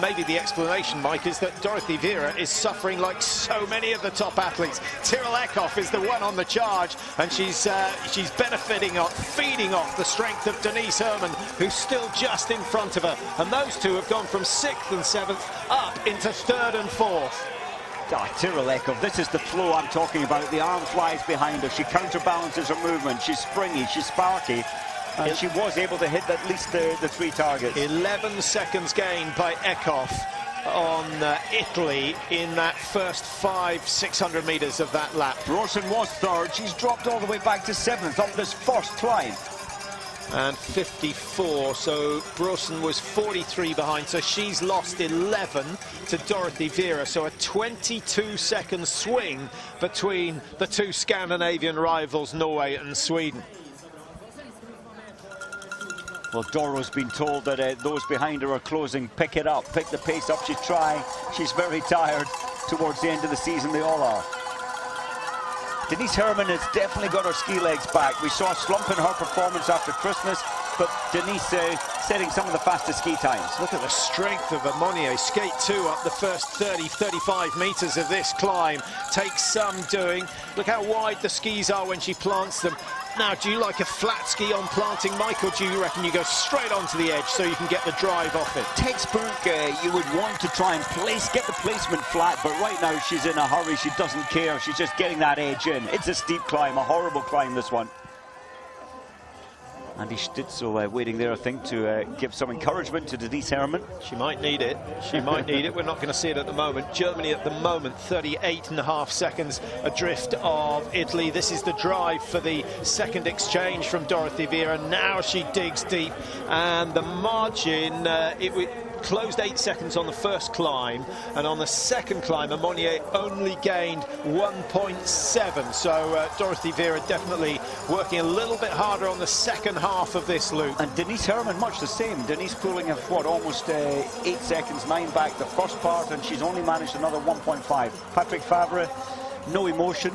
maybe the explanation, Mike, is that Dorothy Vera is suffering like so many of the top athletes. Tyrrell Eckhoff is the one on the charge, and she's benefiting off, feeding off the strength of Denise Herrmann, who's still just in front of her. And those two have gone from 6th and 7th up into 3rd and 4th. Tyrrell Eckhoff, this is the flow I'm talking about. The arm flies behind her. She counterbalances her movement. She's springy, she's sparky. And she was able to hit at least the 3 targets. 11 seconds gained by Eckhoff on Italy in that first 500-600 metres of that lap. Brorson was 3rd. She's dropped all the way back to 7th on this first climb. And 54, so Brorson was 43 behind, so she's lost 11 to Dorothy Vera, so a 22-second swing between the two Scandinavian rivals, Norway and Sweden. Well, Doro's been told that those behind her are closing. Pick it up, pick the pace up. She's trying. She's very tired. Towards the end of the season, they all are. Denise Herrmann has definitely got her ski legs back. We saw a slump in her performance after Christmas, but Denise setting some of the fastest ski times. Look at the strength of Monnier. Skate 2 up the first 30-35 metres of this climb. Takes some doing. Look how wide the skis are when she plants them. Now, do you like a flat ski on planting, Mike, or do you reckon you go straight onto the edge so you can get the drive off it? Textbook, you would want to try and get the placement flat, but right now she's in a hurry. She doesn't care. She's just getting that edge in. It's a steep climb, a horrible climb, this one. Andy Stitzel waiting there, I think, to give some encouragement to Denise Herrmann. She might need it. She might need it. We're not going to see it at the moment. Germany at the moment, 38.5 seconds adrift of Italy. This is the drive for the second exchange from Dorothy Vera. Now she digs deep, and the margin, it closed 8 seconds on the first climb, and on the second climb, Monnier only gained 1.7. So Dorothy Vera definitely working a little bit harder on the second half of this loop. And Denise Herrmann much the same. Denise pulling what, almost 8 seconds, 9 back the first part, and she's only managed another 1.5. Patrick Favre, no emotion.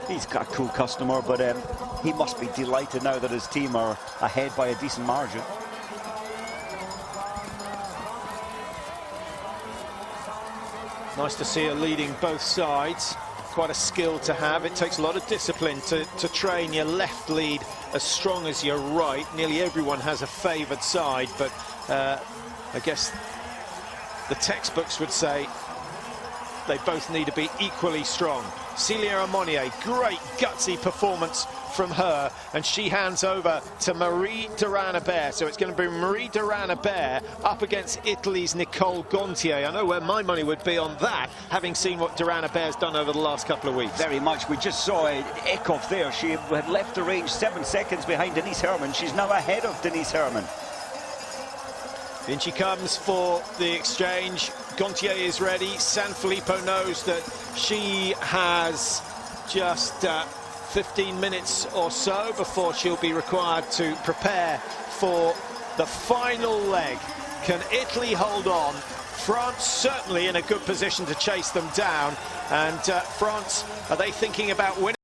He's got a cool customer, but he must be delighted now that his team are ahead by a decent margin. Nice to see her leading both sides. Quite a skill to have. It takes a lot of discipline to train your left lead as strong as your right. Nearly everyone has a favoured side, but I guess the textbooks would say they both need to be equally strong. Celia Monnier, great gutsy performance from her, and she hands over to Marie Durand-Hébert. So it's going to be Marie Durand-Hébert up against Italy's Nicole Gontier. I know where my money would be on that, having seen what Durand-Hébert's done over the last couple of weeks. Very much. We just saw Eckhoff there. She had left the range 7 seconds behind Denise Herrmann. She's now ahead of Denise Herrmann. In she comes for the exchange. Gontier is ready. Sanfilippo knows that she has just 15 minutes or so before she'll be required to prepare for the final leg. Can Italy hold on? France certainly in a good position to chase them down. And France, are they thinking about winning,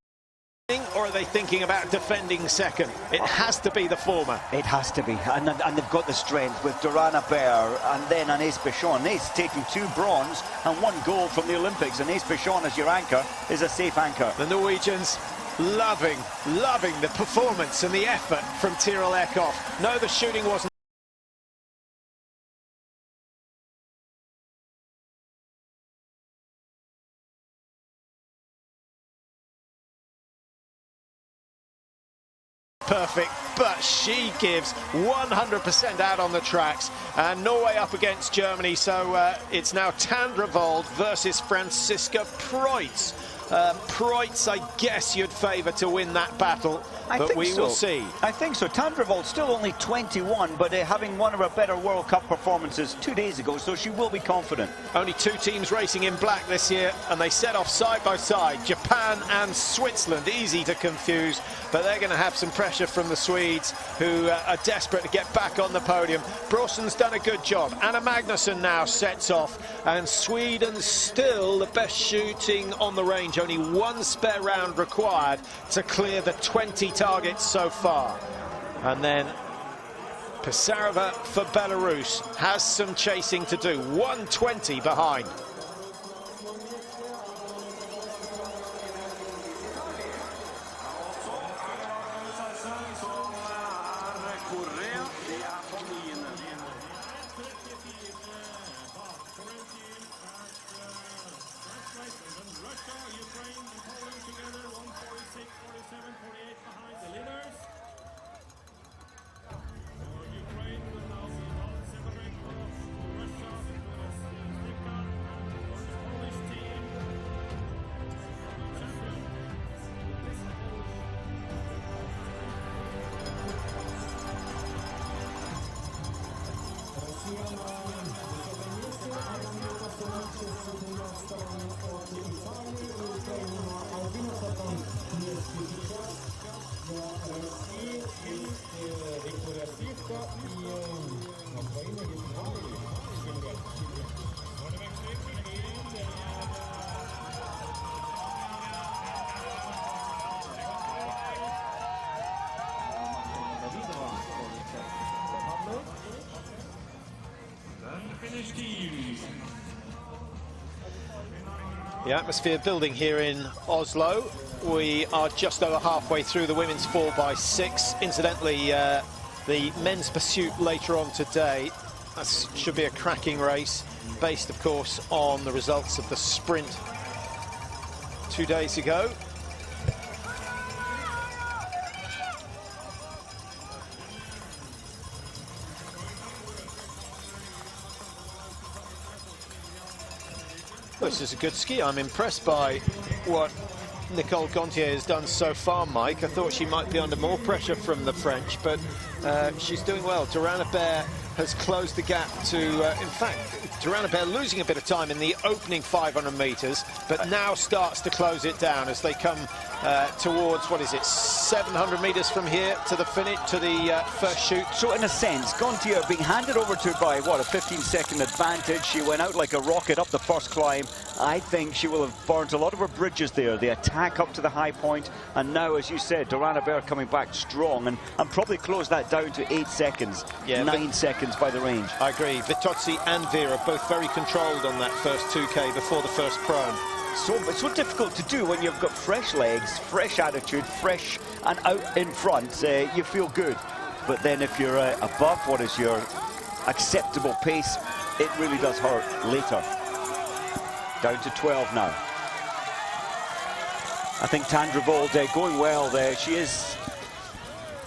or are they thinking about defending second? It has to be the former. It has to be, and they've got the strength with Durand-Hébert and then Anaïs Bichon. Anaïs taking 2 bronze and 1 gold from the Olympics. Anaïs Bichon as your anchor is a safe anchor. The Norwegians loving the performance and the effort from Tyrrell Eckhoff. No, the shooting wasn't perfect, but she gives 100% out on the tracks. And Norway up against Germany, so it's now Tandra Vold versus Franziska Preutz. Preutz, I guess you'd favour to win that battle. but we will see. I think so. Tandrevold's still only 21, but having one of her better World Cup performances 2 days ago, so she will be confident. Only 2 teams racing in black this year, and they set off side by side. Japan and Switzerland, easy to confuse, but they're going to have some pressure from the Swedes, who are desperate to get back on the podium. Brorsen's done a good job. Anna Magnusson now sets off, and Sweden still the best shooting on the range. Only 1 spare round required to clear the 20 targets so far. And then Pisareva for Belarus has some chasing to do. 120 behind. The atmosphere building here in Oslo. We are just over halfway through the women's 4x6. Incidentally, the men's pursuit later on today. That should be a cracking race, based, of course, on the results of the sprint 2 days ago. This is a good ski. I'm impressed by what Nicole Gontier has done so far, Mike. I thought she might be under more pressure from the French, but she's doing well. Durana Bear has closed the gap to, in fact, Durana Bear losing a bit of time in the opening 500 metres, but now starts to close it down as they come towards, what is it, 700 metres from here to the finish, to the first shoot. So in a sense, Gontier being handed over to by, what, a 15-second advantage. She went out like a rocket up the first climb. I think she will have burnt a lot of her bridges there. The attack up to the high point, and now, as you said, Durana Bear coming back strong and probably close that down to 8 seconds, yeah, 9 seconds by the range. I agree. Vitozzi and Vera both very controlled on that first 2K before the first prone. So it's so difficult to do when you've got fresh legs, fresh attitude, fresh and out in front. You feel good, but then if you're above what is your acceptable pace, it really does hurt later. Down to 12 now. I think Tandrevold going well there. She is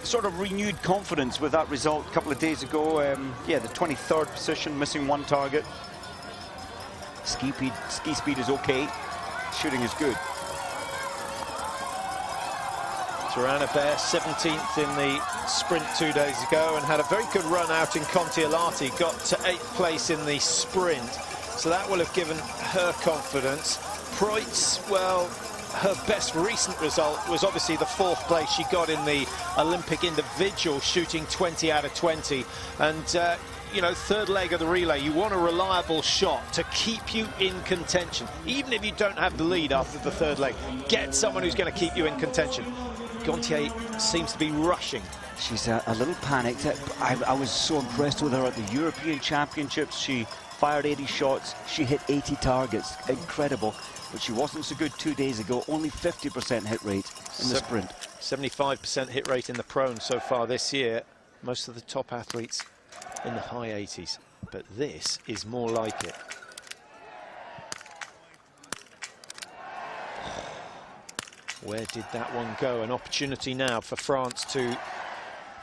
sort of renewed confidence with that result a couple of days ago. Yeah, the 23rd position, missing 1 target. Ski speed is okay. Shooting is good. Durana Bear 17th in the sprint 2 days ago and had a very good run out in Kontiolahti. Got to 8th place in the sprint, so that will have given her confidence. Preutz, well, her best recent result was obviously the 4th place she got in the Olympic individual, shooting 20 out of 20. And you know, 3rd leg of the relay, you want a reliable shot to keep you in contention. Even if you don't have the lead after the 3rd leg, get someone who's going to keep you in contention. Gontier seems to be rushing. She's a little panicked. I was so impressed with her at the European Championships. She fired 80 shots. She hit 80 targets. Incredible. But she wasn't so good 2 days ago. Only 50% hit rate in the sprint. 75% hit rate in the prone so far this year. Most of the top athletes in the high 80s. But this is more like it. Where did that one go? An opportunity now for France to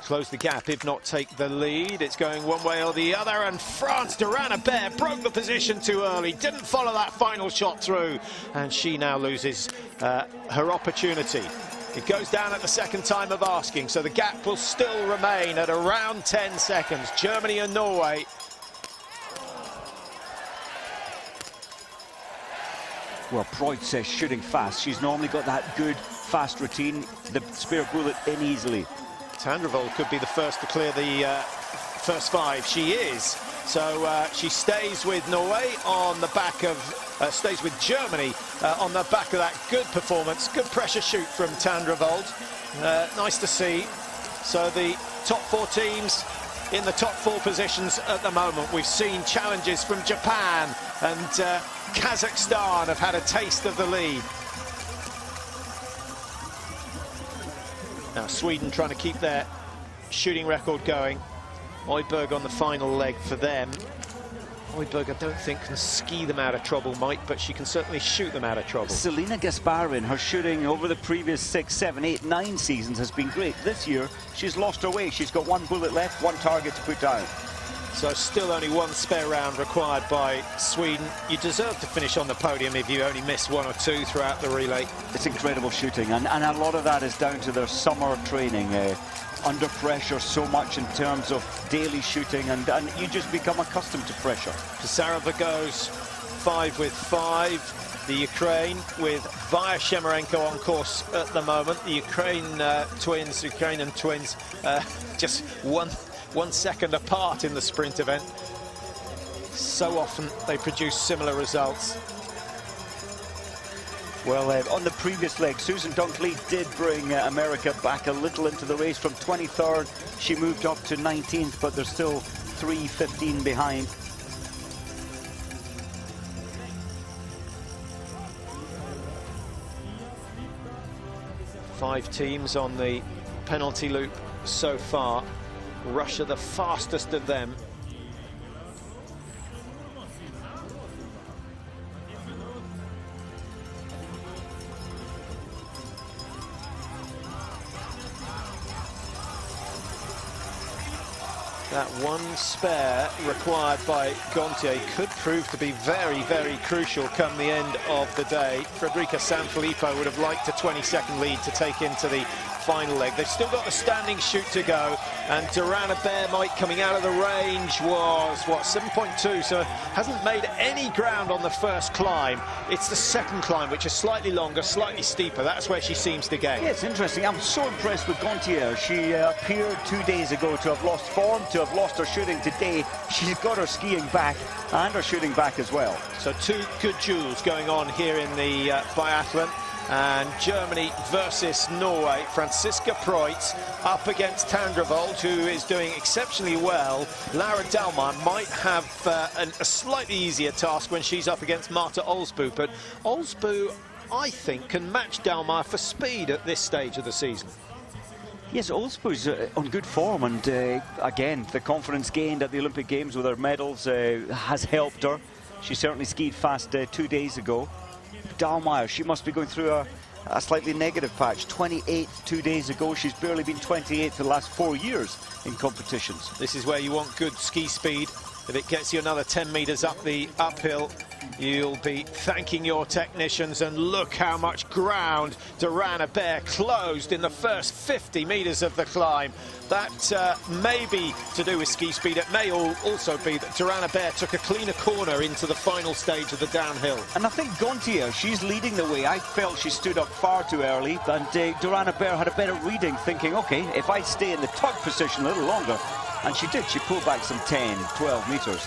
close the gap, if not take the lead. It's going one way or the other, and France, Durana Bear, broke the position too early, didn't follow that final shot through, and she now loses her opportunity. It goes down at the second time of asking, so the gap will still remain at around 10 seconds. Germany and Norway. Well, Preutz shooting fast. She's normally got that good, fast routine. The spare bullet in easily. Tandrevold could be the first to clear the first 5. She is. So she stays with Norway on the back of, stays with Germany on the back of that good performance. Good pressure shoot from Tandrevold. Nice to see. So the top 4 teams in the top 4 positions at the moment. We've seen challenges from Japan and Kazakhstan have had a taste of the lead. Now Sweden trying to keep their shooting record going. Oiberg on the final leg for them. Oiberg, I don't think, can ski them out of trouble, Mike, but she can certainly shoot them out of trouble. Selena Gasparin, her shooting over the previous 6, 7, 8, 9 seasons has been great. This year, she's lost her way. She's got 1 bullet left, 1 target to put down. So still only 1 spare round required by Sweden. You deserve to finish on the podium if you only miss 1 or 2 throughout the relay. It's incredible shooting, and a lot of that is down to their summer training. Under pressure so much in terms of daily shooting, and you just become accustomed to pressure. Pisarova goes 5 with 5. The Ukraine with Vaya Shemerenko on course at the moment. The Ukrainian twins, just one second apart in the sprint event. So often they produce similar results. Well, on the previous leg, Susan Dunkley did bring America back a little into the race. From 23rd, she moved up to 19th, but they're still 3:15 behind. Five teams on the penalty loop so far. Russia the fastest of them. That 1 spare required by Gontier could prove to be very, very crucial come the end of the day. Frederica Sanfilippo would have liked a 20-second lead to take into the final leg. They've still got the standing shoot to go, and Durana Bear Mike coming out of the range was, what, 7.2, so hasn't made any ground on the first climb. It's the second climb, which is slightly longer, slightly steeper. That's where she seems to gain. Yeah, it's interesting. I'm so impressed with Gontier. She appeared 2 days ago to have lost form, to have lost her shooting today. She's got her skiing back and her shooting back as well. So 2 good duels going on here in the biathlon. And Germany versus Norway. Franziska Preutz up against Tandrevold, who is doing exceptionally well. Laura Dahlmeier might have a slightly easier task when she's up against Marta Olsbu, but Olsbu, I think, can match Dahlmeier for speed at this stage of the season. Yes, Olsbu's on good form, and again, the confidence gained at the Olympic Games with her medals has helped her. She certainly skied fast 2 days ago. Dahlmeier, she must be going through a slightly negative patch. 28th 2 days ago. She's barely been 28th for the last 4 years in competitions. This is where you want good ski speed. If it gets you another 10 meters up the uphill, you'll be thanking your technicians. And look how much ground Durana Bear closed in the first 50 meters of the climb. That may be to do with ski speed. It may also be that Durana Bear took a cleaner corner into the final stage of the downhill. And I think Gontier, she's leading the way. I felt she stood up far too early, and Durana Bear had a better reading, thinking, okay, if I stay in the tug position a little longer, and she did. She pulled back some 10, 12 meters.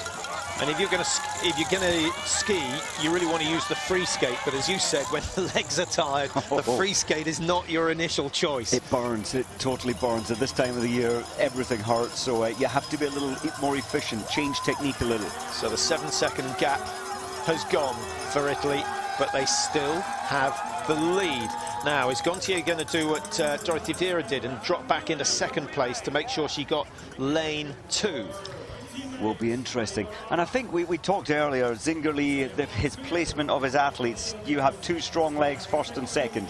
And if you're going to ski, you really want to use the free skate. But as you said, when the legs are tired, the free skate is not your initial choice. It burns. It totally burns. At this time of the year, everything hurts. So you have to be a little more efficient, change technique a little. So the 7-second gap has gone for Italy, but they still have the lead. Now, is Gontier going to do what Dorothy Vera did and drop back into second place to make sure she got lane 2? Will be interesting. And I think we talked earlier, Zingerle, his placement of his athletes, you have 2 strong legs, first and second.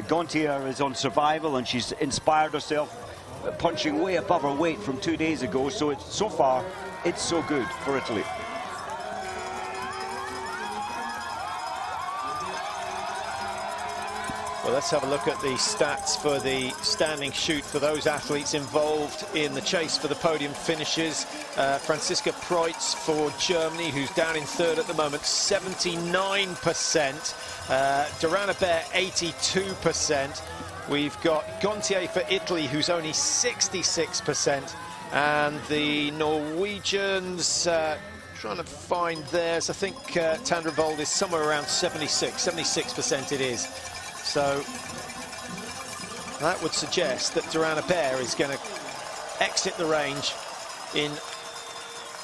Gontier is on survival, and she's inspired herself, punching way above her weight from 2 days ago. So so far, it's so good for Italy. Well, let's have a look at the stats for the standing shoot for those athletes involved in the chase for the podium finishes. Franziska Preutz for Germany, who's down in third at the moment, 79%. Durana Bear, 82%. We've got Gontier for Italy, who's only 66%. And the Norwegians, trying to find theirs, I think Tandrevold is somewhere around 76% it is. So that would suggest that Durana Bear is going to exit the range in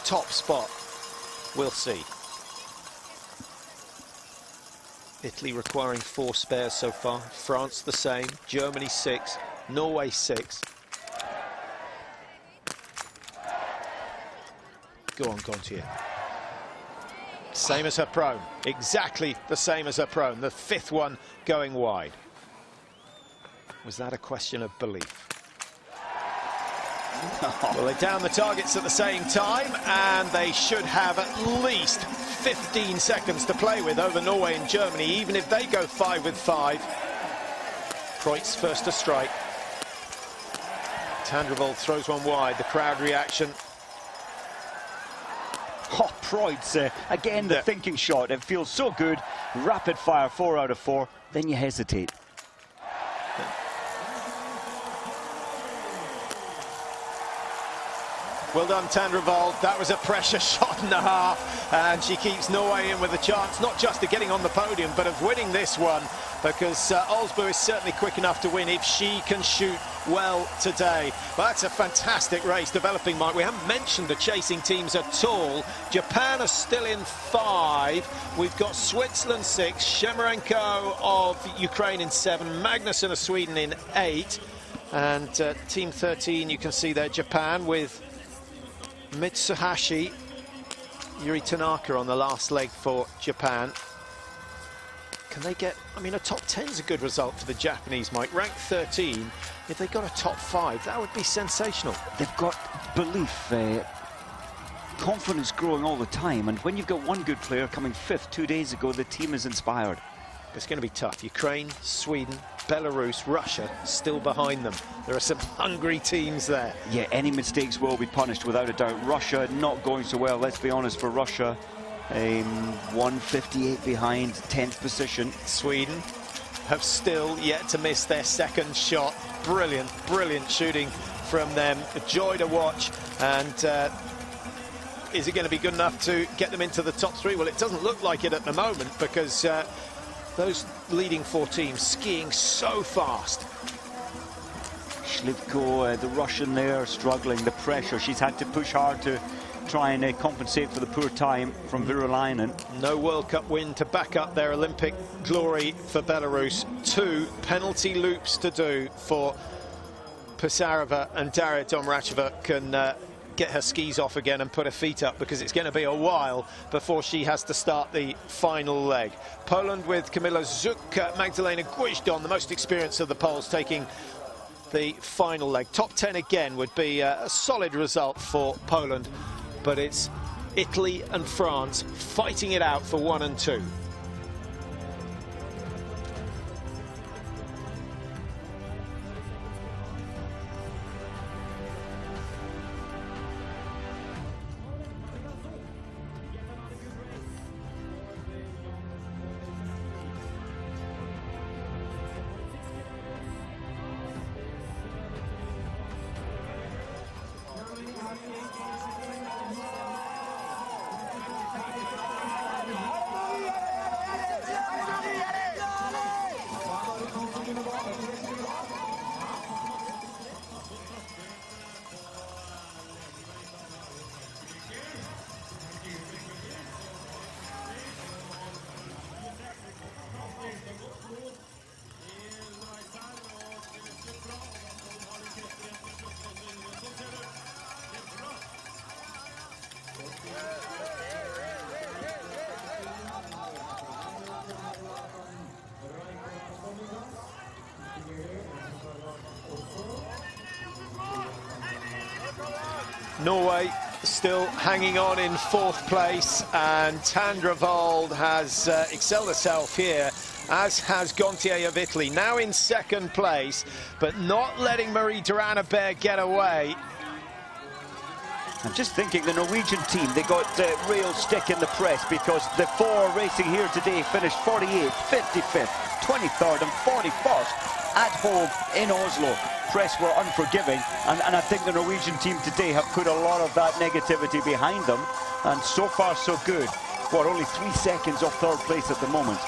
top spot. We'll see. Italy requiring 4 spares so far. France the same. Germany 6. Norway 6. Go on, Gontier. Same as her prone. Exactly the same as her prone. The 5th one going wide. Was that a question of belief? Well, they down the targets at the same time, and they should have at least 15 seconds to play with over Norway and Germany, even if they go 5 with 5. Preutz first to strike. Tandrevold throws one wide. The crowd reaction. Oh, Preutz, again, the thinking shot. It feels so good. Rapid fire, 4 out of 4. Then you hesitate. Well done, Tandrevold. That was a pressure shot and a half. And she keeps Norway in with a chance, not just of getting on the podium, but of winning this one. Because Olsbu is certainly quick enough to win if she can shoot well today. But that's a fantastic race developing, Mike. We haven't mentioned the chasing teams at all. Japan are still in 5. We've got Switzerland 6, Shemerenko of Ukraine in 7, Magnusson of Sweden in 8. And team 13, you can see there, Japan with Mitsuhashi, Yuri Tanaka on the last leg for Japan. Can they get, I mean, a top 10 is a good result for the Japanese, Mike. Ranked 13, if they got a top 5, that would be sensational. They've got belief, confidence growing all the time, and when you've got one good player coming 5th 2 days ago, the team is inspired. It's going to be tough. Ukraine, Sweden, Belarus, Russia still behind them. There are some hungry teams there. Yeah, any mistakes will be punished without a doubt. Russia not going so well, let's be honest, for Russia. 158 behind, 10th position. Sweden have still yet to miss their second shot. Brilliant, brilliant shooting from them. A joy to watch. And is it going to be good enough to get them into the top 3? Well, it doesn't look like it at the moment, because those leading 4 teams skiing so fast. Shlivko, the Russian there, struggling, the pressure. She's had to push hard to try and compensate for the poor time from Virolainen. No World Cup win to back up their Olympic glory for Belarus. 2 penalty loops to do for Pisareva, and Daria Domracheva can get her skis off again and put her feet up, because it's going to be a while before she has to start the final leg. Poland with Kamila Zuk, Magdalena Guijdon, the most experienced of the Poles, taking the final leg. Top 10 again would be a solid result for Poland, but it's Italy and France fighting it out for 1 and 2. Norway still hanging on in 4th place, and Tandrevold has excelled herself here, as has Gontier of Italy, now in 2nd place, but not letting Marie Duranabert get away. I'm just thinking the Norwegian team, they got real stick in the press because the 4 racing here today finished 48th, 55th, 23rd and 41st at home in Oslo. Press were unforgiving, and I think the Norwegian team today have put a lot of that negativity behind them, and so far so good. What, only 3 seconds off 3rd place at the moment.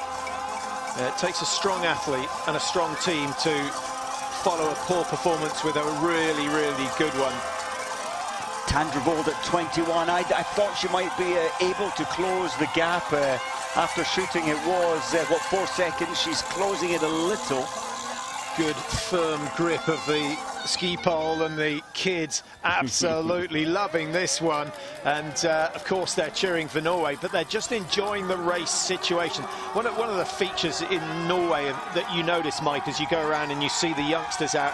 It takes a strong athlete and a strong team to follow a poor performance with a really, really good one. Tandrevold at 21. I thought she might be able to close the gap after shooting. It was, 4 seconds. She's closing it a little. Good firm grip of the ski pole, and the kids absolutely loving this one. And of course they're cheering for Norway, but they're just enjoying the race situation. One of the features in Norway that you notice, Mike, as you go around and you see the youngsters out,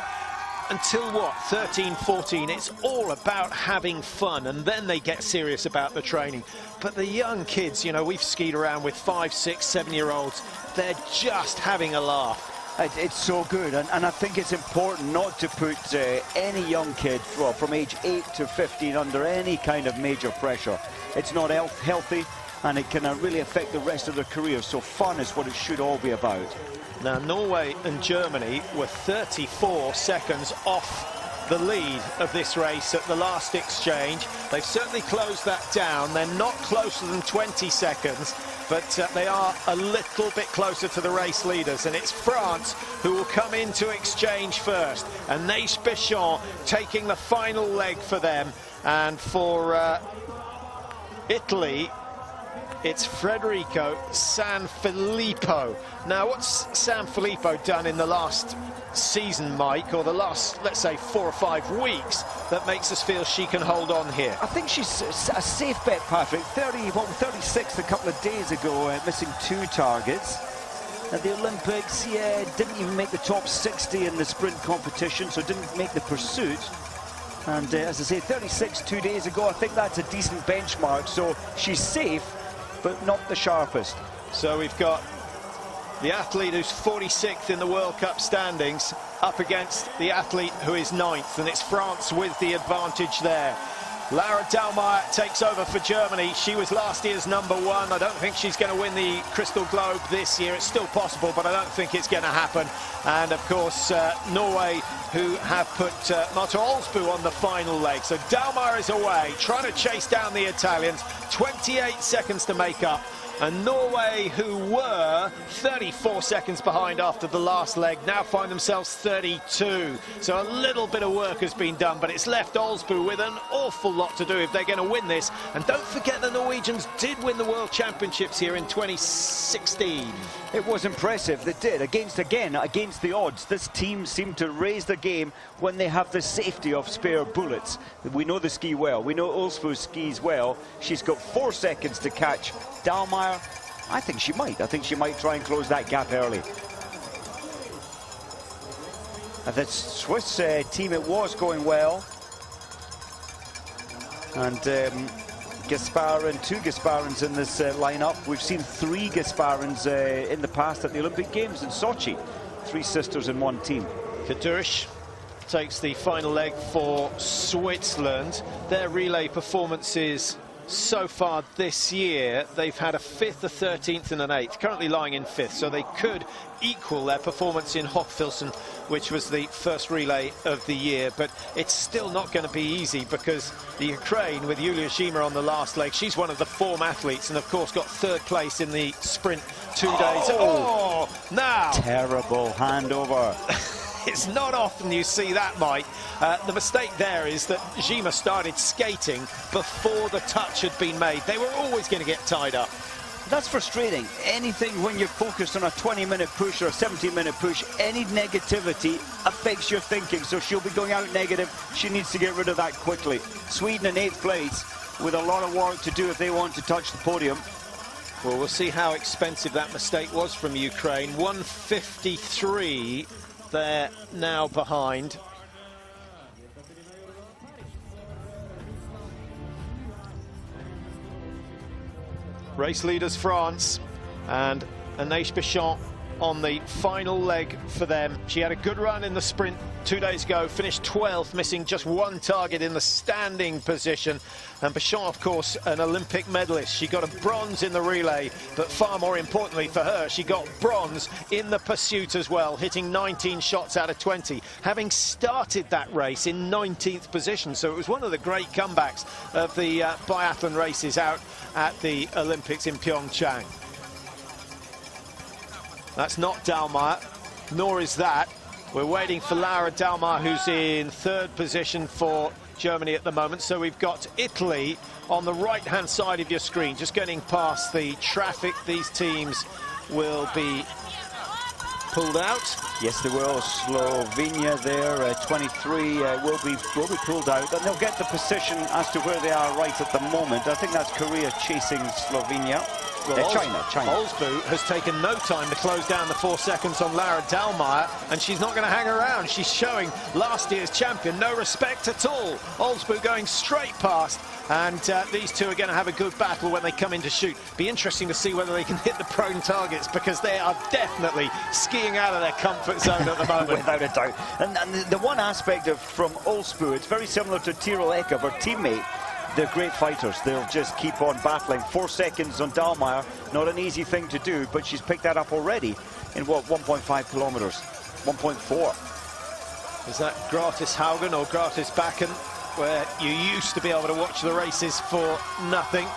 until what, 13, 14, it's all about having fun, and then they get serious about the training. But the young kids, you know, we've skied around with 5, 6, 7-year-olds, they're just having a laugh. It's so good, and I think it's important not to put any young kid from age 8 to 15 under any kind of major pressure. It's not healthy, and it can really affect the rest of their career, so fun is what it should all be about. Now, Norway and Germany were 34 seconds off the lead of this race at the last exchange. They've certainly closed that down. They're not closer than 20 seconds, but they are a little bit closer to the race leaders, and it's France who will come into exchange first, and Neige Bichon taking the final leg for them. And for Italy, it's Federico Sanfilippo. Now, what's Sanfilippo done in the last season, Mike, or the last, let's say, 4 or 5 weeks that makes us feel she can hold on here? I think she's a safe bet, Patrick. 36 a couple of days ago, missing 2 targets. At the Olympics, didn't even make the top 60 in the sprint competition, so didn't make the pursuit. And as I say, 36 2 days ago, I think that's a decent benchmark, so she's safe, but not the sharpest. So we've got the athlete who's 46th in the World Cup standings up against the athlete who is 9th, and it's France with the advantage there. Laura Dahlmeier takes over for Germany. She was last year's #1. I don't think she's going to win the Crystal Globe this year. It's still possible, but I don't think it's going to happen. And of course, Norway, who have put Marte Olsbu on the final leg. So Dahlmeier is away, trying to chase down the Italians. 28 seconds to make up. And Norway, who were 34 seconds behind after the last leg, now find themselves 32. So a little bit of work has been done, but it's left Olsbu with an awful lot to do if they're going to win this. And don't forget the Norwegians did win the World Championships here in 2016. It was impressive, they did, against the odds. This team seemed to raise the game when they have the safety of spare bullets. We know the ski well, we know Olsbu skis well. She's got 4 seconds to catch Dahlmeier. I think she might try and close that gap early. The Swiss team, it was going well. And Gasparin, 2 Gasparins in this lineup. We've seen 3 Gasparins in the past at the Olympic Games in Sochi. 3 sisters in 1 team. Kadurish takes the final leg for Switzerland. Their relay performances so far this year, they've had a 5th, a 13th and an 8th, currently lying in 5th, so they could equal their performance in Hochfilzen, which was the first relay of the year. But it's still not going to be easy, because the Ukraine, with Yulia Zhima on the last leg, she's one of the form athletes, and of course got 3rd place in the sprint 2 days. Oh, now! Terrible handover. It's not often you see that, Mike. The mistake there is that Zhima started skating before the touch had been made. They were always going to get tied up. That's frustrating. Anything when you're focused on a 20-minute push or a 17-minute push, any negativity affects your thinking. So she'll be going out negative. She needs to get rid of that quickly. Sweden in 8th place with a lot of work to do if they want to touch the podium. Well, we'll see how expensive that mistake was from Ukraine. 153. They're now behind. Race leaders France, and Anaïs Bichon on the final leg for them. She had a good run in the sprint 2 days ago, finished 12th, missing just one target in the standing position. And Bichon, of course, an Olympic medalist. She got a bronze in the relay, but far more importantly for her, she got bronze in the pursuit as well, hitting 19 shots out of 20, having started that race in 19th position. So it was one of the great comebacks of the biathlon races out at the Olympics in Pyeongchang. That's not Dalmar, nor is that. We're waiting for Laura Dalmar, who's in 3rd position for Germany at the moment. So we've got Italy on the right-hand side of your screen, just getting past the traffic. These teams will be pulled out. Yes, they will. Slovenia there, 23, will be pulled out, and they'll get the position as to where they are right at the moment. I think that's Korea chasing Slovenia. Well, China. Olsbu has taken no time to close down the 4 seconds on Lara Dalmar, and she's not going to hang around. She's showing last year's champion no respect at all. Olsbu going straight past, and these two are going to have a good battle when they come in to shoot. Be interesting to see whether they can hit the prone targets, because they are definitely skiing out of their comfort zone at the moment. Without a doubt. And the one aspect from Olsbu, it's very similar to Tyrrell Eckhoff, her teammate. They're great fighters. They'll just keep on battling. 4 seconds on Dalmar, not an easy thing to do, but she's picked that up already in, what, 1.5 kilometers? 1.4. Is that Gratis Haugen or Gratis Bakken, where you used to be able to watch the races for nothing?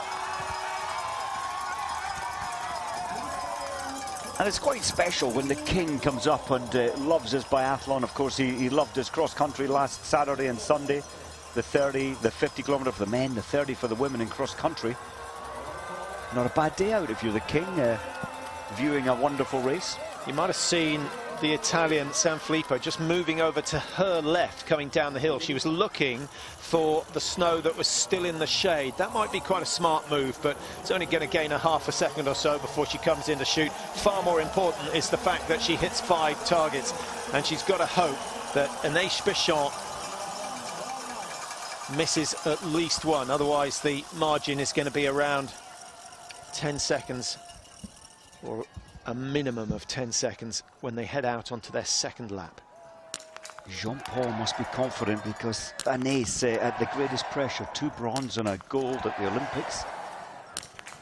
And it's quite special when the king comes up and loves his biathlon. Of course, he loved his cross-country last Saturday and Sunday. The 30, the 50 kilometre for the men, the 30 for the women in cross-country. Not a bad day out if you're the king, viewing a wonderful race. You might have seen the Italian Sanfilippo just moving over to her left, coming down the hill. She was looking for the snow that was still in the shade. That might be quite a smart move, but it's only going to gain a half a second or so before she comes in to shoot. Far more important is the fact that she hits 5 targets, and she's got to hope that Anaïs Bichon misses at least one. Otherwise, the margin is going to be around 10 seconds, or a minimum of 10 seconds, when they head out onto their 2nd lap. Jean-Paul must be confident, because Anaïs, at the greatest pressure, 2 bronze and a gold at the Olympics.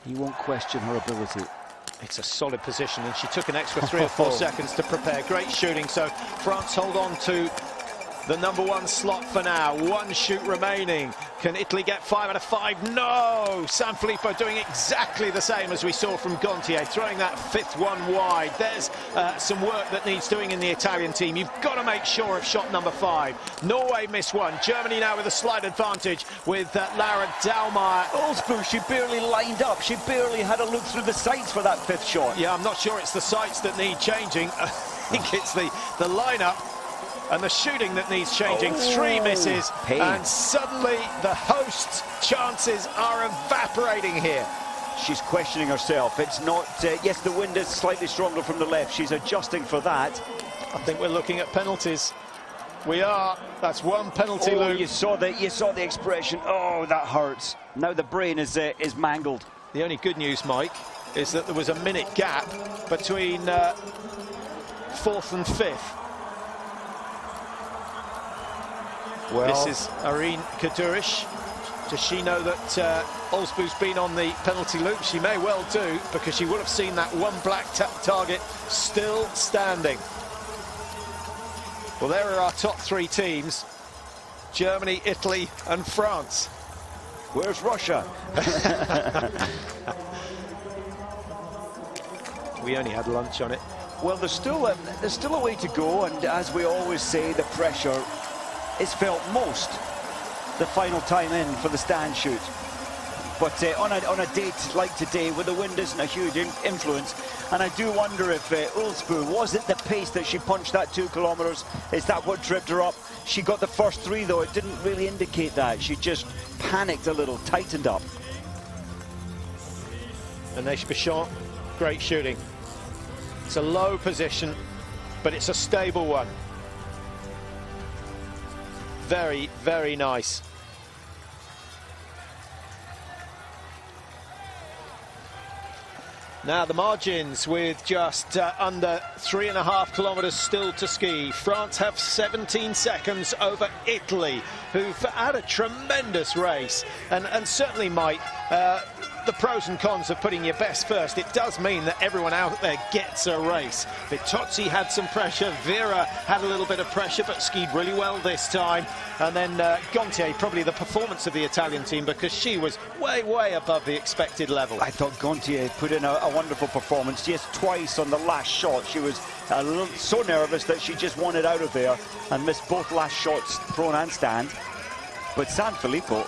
He won't question her ability. It's a solid position, and she took an extra 3 or 4 seconds to prepare. Great shooting. So France hold on to the #1 slot for now. 1 shoot remaining. Can Italy get 5 out of 5? No! Sanfilippo doing exactly the same as we saw from Gontier, throwing that 5th one wide. There's some work that needs doing in the Italian team. You've got to make sure of shot #5. Norway missed 1. Germany now with a slight advantage with Lara Dalmar. Olsbu, she barely lined up. She barely had a look through the sights for that 5th shot. Yeah, I'm not sure it's the sights that need changing. I think it's the lineup and the shooting that needs changing. 3 misses, and suddenly the host's chances are evaporating here. She's questioning herself. It's not, yes, the wind is slightly stronger from the left. She's adjusting for that. I think we're looking at penalties. We are. That's 1 penalty loop. You saw the expression. Oh, that hurts. Now the brain is mangled. The only good news, Mike, is that there was a minute gap between 4th and 5th. Well, this is Irene Canisius. Does she know that Olsbu's been on the penalty loop? She may well do, because she would have seen that 1 black target still standing. Well, there are our top 3 teams: Germany, Italy and France. Where's Russia? We only had lunch on it. Well, there's still a way to go, and as we always say, the pressure is felt most the final time in for the stand shoot. But on a date like today, where the wind isn't a huge influence, and I do wonder if Olsbu, was it the pace that she punched that 2 kilometers? Is that what tripped her up? She got the first 3, though. It didn't really indicate that. She just panicked a little, tightened up. Anaïs Bichon, great shooting. It's a low position, but it's a stable one. Very, very nice. Now the margins with just under 3.5 kilometres still to ski. France have 17 seconds over Italy, who've had a tremendous race. And certainly, Mike, the pros and cons of putting your best first, it does mean that everyone out there gets a race. Vitozzi had some pressure, Vera had a little bit of pressure, but skied really well this time. And then Gontier, probably the performance of the Italian team, because she was way, way above the expected level. I thought Gontier put in a wonderful performance. Just twice on the last shot, she was so nervous that she just wanted out of there and missed both last shots, prone and stand. But Sanfilippo,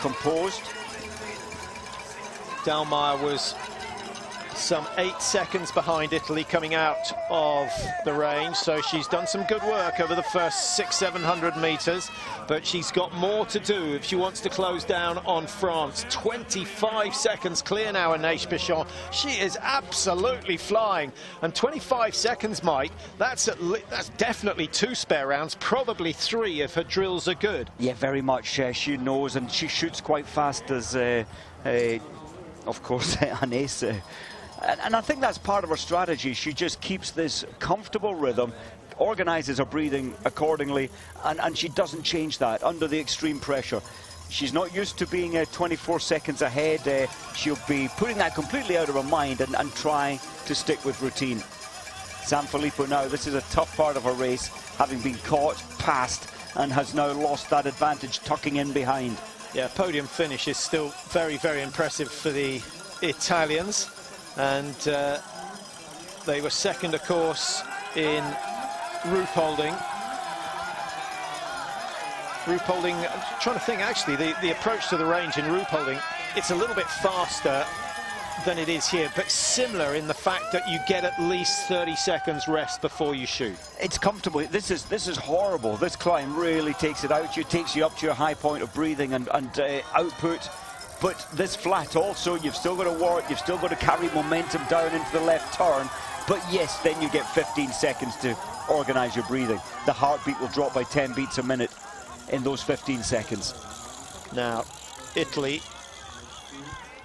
composed. Dalmeyer was some 8 seconds behind Italy coming out of the range, so she's done some good work over the first 600-700 metres, but she's got more to do if she wants to close down on France. 25 seconds clear now, Anaïs Bichon. She is absolutely flying, and 25 seconds, Mike, that's definitely 2 spare rounds, probably 3 if her drills are good. Yeah, very much. She knows, and she shoots quite fast as of course, Anaïs. And I think that's part of her strategy. She just keeps this comfortable rhythm, organises her breathing accordingly, and she doesn't change that under the extreme pressure. She's not used to being 24 seconds ahead. She'll be putting that completely out of her mind and trying to stick with routine. Sanfilippo now, this is a tough part of her race, having been caught, passed, and has now lost that advantage, tucking in behind. Yeah, podium finish is still very, very impressive for the Italians. And they were second, of course, in Ruhpolding. Ruhpolding, I'm trying to think, actually, the approach to the range in Ruhpolding, it's a little bit faster than it is here, but similar in the fact that you get at least 30 seconds rest before you shoot. It's comfortable. This is horrible. This climb really takes it out. It takes you up to your high point of breathing and output. But this flat also, you've still got to work, you've still got to carry momentum down into the left turn. But yes, then you get 15 seconds to organise your breathing. The heartbeat will drop by 10 beats a minute in those 15 seconds. Now, Italy,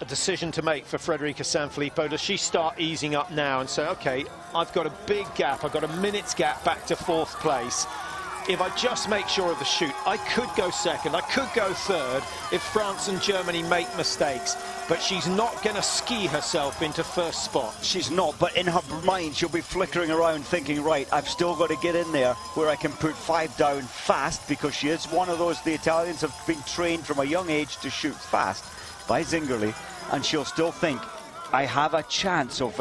a decision to make for Federica Sanfilippo. Does she start easing up now and say, okay, I've got a big gap, I've got a minute's gap back to 4th place. If I just make sure of the shoot, I could go second, I could go 3rd if France and Germany make mistakes. But she's not going to ski herself into 1st spot. She's not, but in her mind, she'll be flickering around thinking, right, I've still got to get in there where I can put 5 down fast, because she is one of those, the Italians have been trained from a young age to shoot fast by Zingerle, and she'll still think, I have a chance of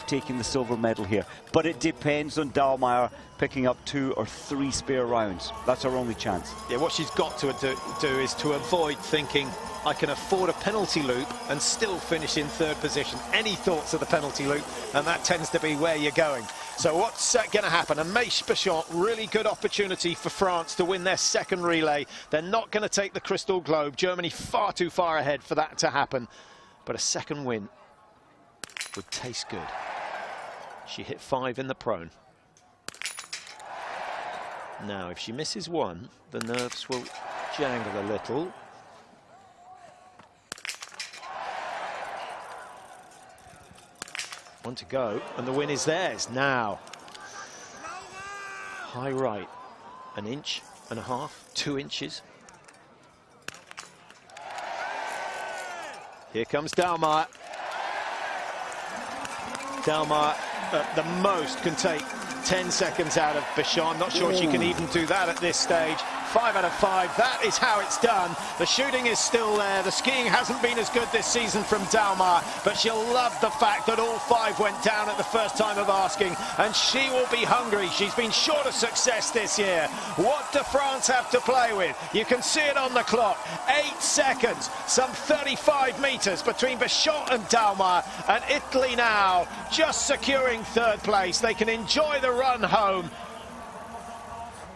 taking the silver medal here. But it depends on Dalmeyer picking up 2 or 3 spare rounds. That's her only chance. Yeah, what she's got to do is to avoid thinking, I can afford a penalty loop and still finish in 3rd position. Any thoughts of the penalty loop, and that tends to be where you're going. So what's going to happen? Anaïs Bichon, really good opportunity for France to win their 2nd relay. They're not going to take the Crystal Globe. Germany far too far ahead for that to happen. But a 2nd win would taste good. She hit 5 in the prone. Now, if she misses 1, the nerves will jangle a little. One to go, and the win is theirs now. High right, 1.5 inches, 2 inches. Here comes Dalmeyer. Dalmeyer, at the most, can take 10 seconds out of Bichon. I'm not sure she can even do that at this stage. 5 out of 5, that is how it's done. The shooting is still there. The skiing hasn't been as good this season from Dalmeyer, but she'll love the fact that all 5 went down at the first time of asking, and she will be hungry. She's been short of success this year. What do France have to play with? You can see it on the clock. 8 seconds, some 35 metres between Bichon and Dalmeyer, and Italy now just securing 3rd place. They can enjoy the run home.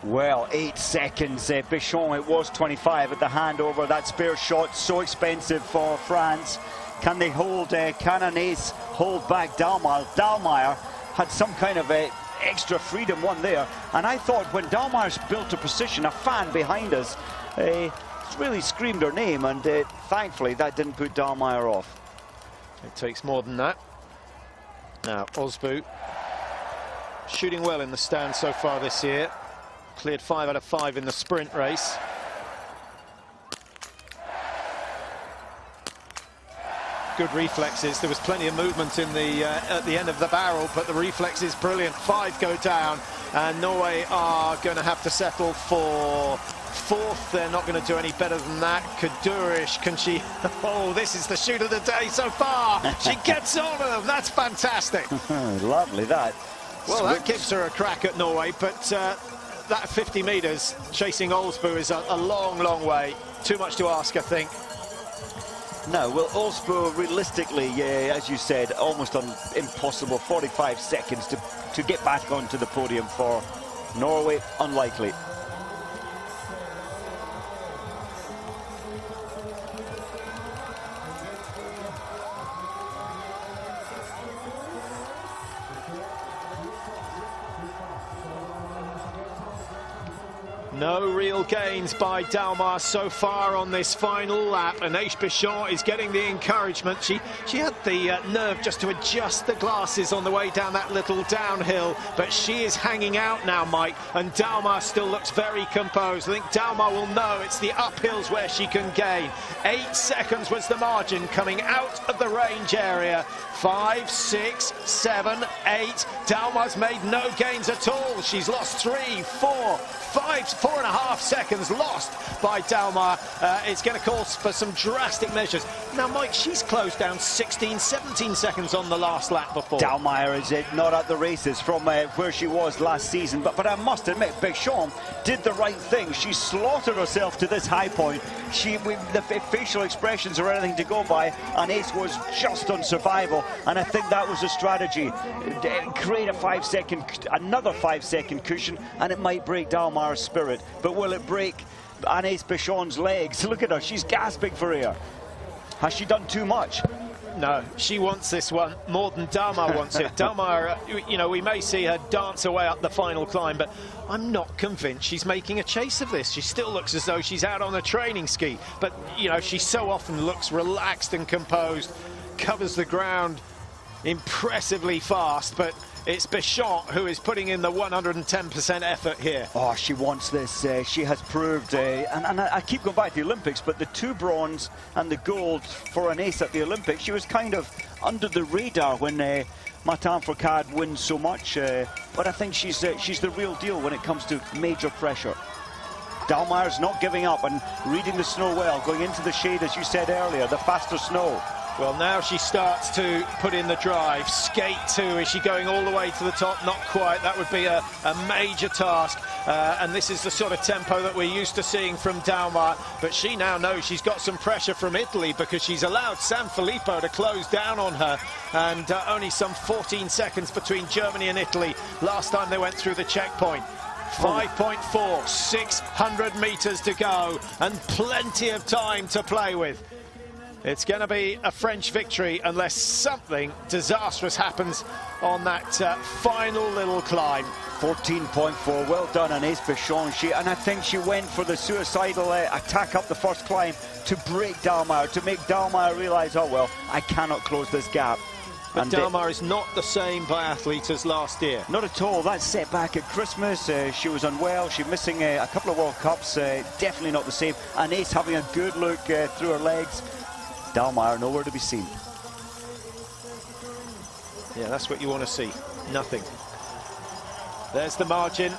Well, 8 seconds. Bichon, it was 25 at the handover. That spare shot, so expensive for France. Can they hold, can Anaïs hold back Dalmeyer? Dalmeyer had some kind of extra freedom one there. And I thought when Dalmeyer's built a position, a fan behind us, really screamed her name. And thankfully, that didn't put Dalmeyer off. It takes more than that. Now, Osbu shooting well in the stand so far this year. Cleared 5 out of 5 in the sprint race. Good reflexes. There was plenty of movement in the at the end of the barrel, but the reflex is brilliant. 5 go down, and Norway are going to have to settle for 4th. They're not going to do any better than that. Kadurish, can she? Oh, this is the shoot of the day so far. She gets on them. That's fantastic. Lovely, that. Well, that gives her a crack at Norway, but that 50 metres chasing Olsbu is a long, long way. Too much to ask, I think. No, well, Olsbu, realistically, as you said, almost impossible. 45 seconds to get back onto the podium for Norway. Unlikely. No real gains by Dalmar so far on this final lap, and Ace Bichon is getting the encouragement. She had the nerve just to adjust the glasses on the way down that little downhill, but she is hanging out now, Mike, and Dalmar still looks very composed. I think Dalmar will know it's the uphills where she can gain. 8 seconds was the margin coming out of the range area. 5, 6, 7, 8. Dalmar's made no gains at all. She's lost 3, 4, 5, 4.5 seconds lost by Dalmar. It's going to call for some drastic measures. Now, Mike, she's closed down 16, 17 seconds on the last lap before. Dalmar is not at the races from where she was last season, but I must admit, Bichon did the right thing. She slaughtered herself to this high point. The facial expressions are anything to go by, and Ace was just on survival, and I think that was a strategy. Create a another 5-second cushion, and it might break Dalmar's spirit. But will it break Ace Bichon's legs? Look at her, she's gasping for air. Has she done too much? No, she wants this one more than Dalmar wants it. Dalmar, you know, we may see her dance away up the final climb, but I'm not convinced she's making a chase of this. She still looks as though she's out on a training ski, but, you know, she so often looks relaxed and composed, covers the ground impressively fast, but it's Bichon who is putting in the 110% effort here. Oh, she wants this. She has proved, and I keep going back to the Olympics, but the 2 bronze and the gold for an ace at the Olympics, she was kind of under the radar when Martin Fourcade wins so much, but I think she's the real deal when it comes to major pressure. Dalmar's not giving up and reading the snow well, going into the shade, as you said earlier, the faster snow. Well, now she starts to put in the drive. Skate 2, is she going all the way to the top? Not quite. That would be a major task. And this is the sort of tempo that we're used to seeing from Dalmar. But she now knows she's got some pressure from Italy because she's allowed Sanfilippo to close down on her. And only some 14 seconds between Germany and Italy last time they went through the checkpoint. 5.4, 600 meters to go, and plenty of time to play with. It's going to be a French victory unless something disastrous happens on that final little climb. 14.4, well done on Ace Bichon. And I think she went for the suicidal attack up the first climb to break Dalmar, to make Dalmar realise, oh well, I cannot close this gap. But Dalmar is not the same biathlete as last year. Not at all. That setback at Christmas, she was unwell, she's missing a couple of World Cups, definitely not the same. And Ace having a good look through her legs. Dalmar nowhere to be seen. Yeah, that's what you want to see. Nothing. There's the margin,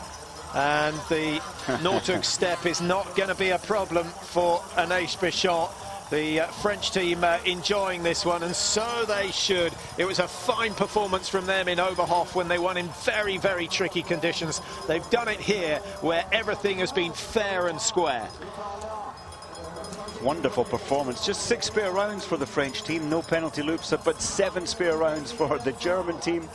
and the Northug step is not going to be a problem for Ace Bichon. The French team enjoying this one, and so they should. It was a fine performance from them in Oberhof when they won in very, very tricky conditions. They've done it here where everything has been fair and square. Wonderful performance. Just 6 spare rounds for the French team, no penalty loops, but 7 spare rounds for the German team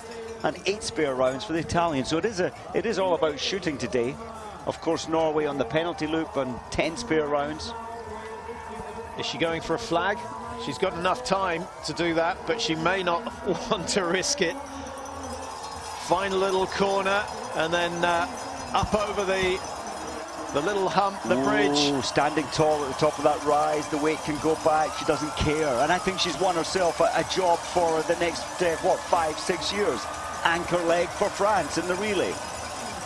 and 8 spare rounds for the Italians. So it is all about shooting today. Of course, Norway on the penalty loop and 10 spare rounds. Is she going for a flag? She's got enough time to do that, but she may not want to risk it. Final little corner, and then up over the The little hump, the bridge. Ooh, standing tall at the top of that rise, the weight can go back, she doesn't care. And I think she's won herself a job for the next, 5-6 years. Anchor leg for France in the relay.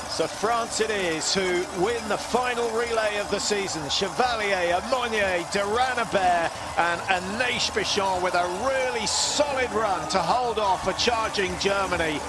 So France it is who win the final relay of the season. Chevalier, Amonier, Duranabert and Anaïs Bichon with a really solid run to hold off a charging Germany.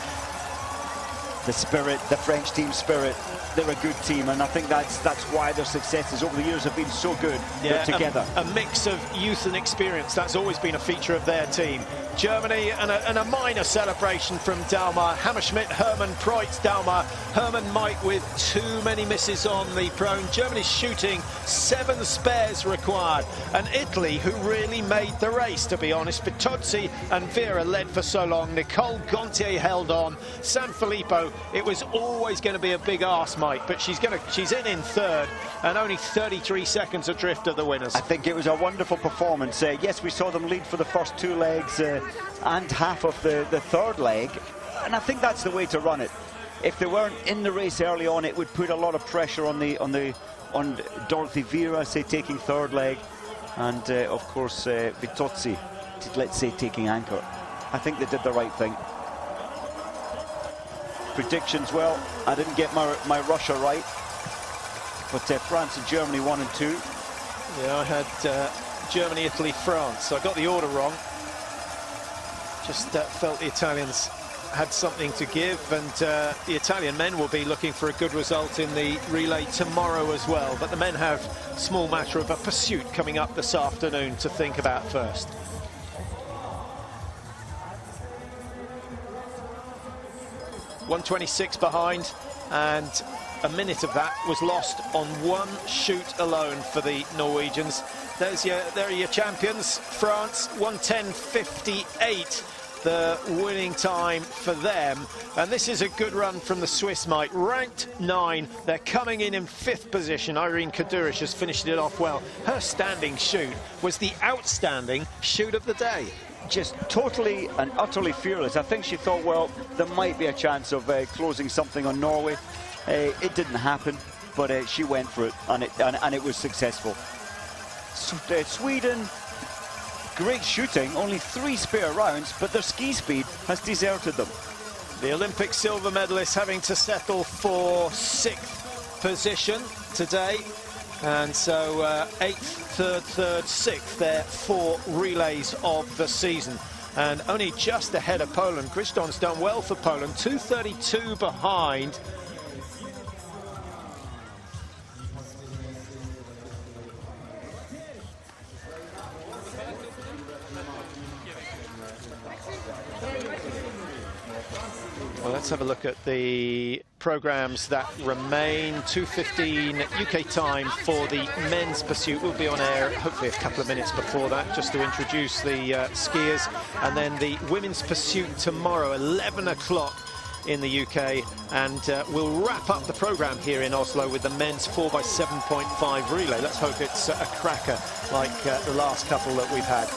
The spirit, the French team spirit, they're a good team, and I think that's why their successes over the years have been so good. Yeah, they're together. A mix of youth and experience, that's always been a feature of their team. Germany and a minor celebration from Dalmar. Hammerschmidt, Hermann, Preutz, Dalmar. Hermann Mike with too many misses on the prone. Germany's shooting 7 spares required. And Italy, who really made the race, to be honest. Vitozzi and Vera led for so long. Nicole Gontier held on. Sanfilippo, it was always going to be a big ask, Mike, but she's in third and only 33 seconds adrift of the winners. I think it was a wonderful performance. Yes, we saw them lead for the first 2 legs and half of the third leg, and I think that's the way to run it. If they weren't in the race early on, it would put a lot of pressure on Dorothy Vera, say, taking third leg, and of course Vitozzi, let's say, taking anchor. I think they did the right thing. Predictions, well, I didn't get my Russia right, but France and Germany 1 and 2. Yeah, I had Germany, Italy, France. I got the order wrong. Just felt the Italians had something to give, and the Italian men will be looking for a good result in the relay tomorrow as well. But the men have a small matter of a pursuit coming up this afternoon to think about first. .126 behind, and a minute of that was lost on 1 shoot alone for the Norwegians. There are your champions, France, 1:10.58, the winning time for them. And this is a good run from the Swiss, Mike. Ranked 9, they're coming in 5th position. Irene Canisius has finished it off well. Her standing shoot was the outstanding shoot of the day. Just totally and utterly fearless. I think she thought, well, there might be a chance of closing something on Norway. It didn't happen, but she went for it, and it was successful. Sweden, great shooting, only 3 spare rounds, but their ski speed has deserted them. The Olympic silver medalists having to settle for 6th position today. And so 8th, 3rd, 6th, they're 4 relays of the season. And only just ahead of Poland. Kriston's done well for Poland, 2:32 behind. Well, let's have a look at the programs that remain. 2:15 UK time for the men's pursuit. We'll be on air hopefully a couple of minutes before that, just to introduce the skiers. And then the women's pursuit tomorrow, 11 o'clock in the UK. And we'll wrap up the program here in Oslo with the men's 4x7.5 relay. Let's hope it's a cracker like the last couple that we've had.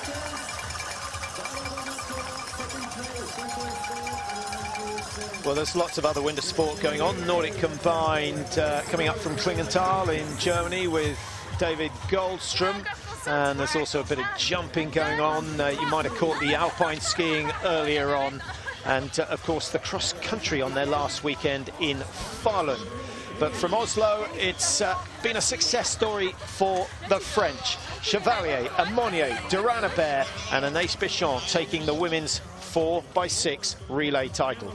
Well, there's lots of other winter sport going on. Nordic combined coming up from Klingenthal in Germany with David Goldstrom. And there's also a bit of jumping going on. You might have caught the alpine skiing earlier on. And, of course, the cross-country on their last weekend in Finland. But from Oslo, it's been a success story for the French. Chevalier, Amonier, Duranabert and Anaïs Bichon taking the women's 4x6 relay title.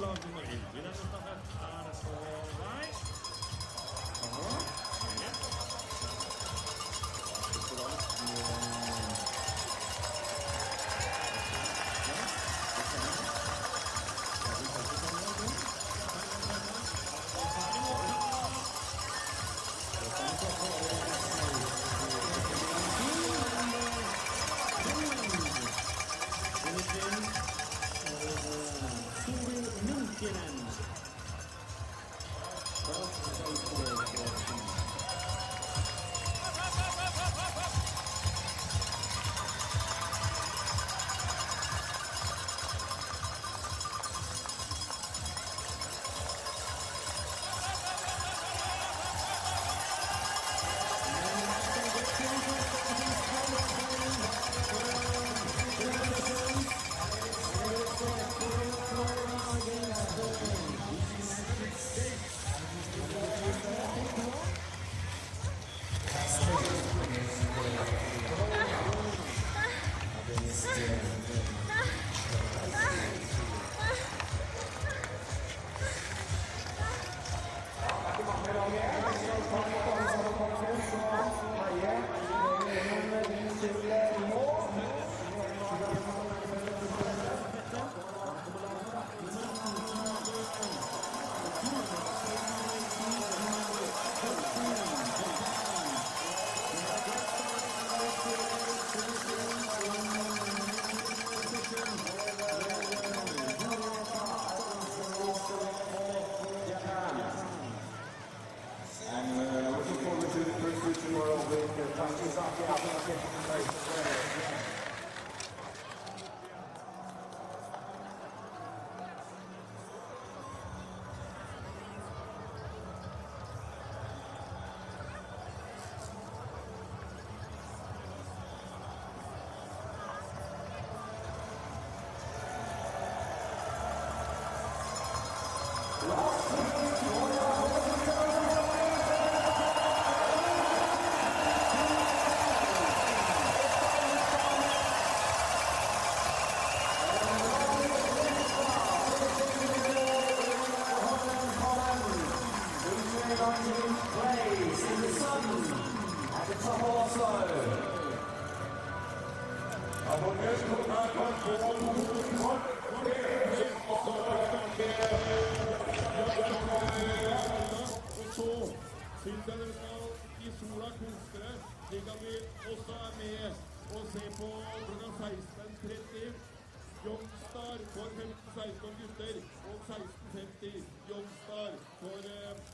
Youngstar for 15-16 gutter og 16-50 Youngstar for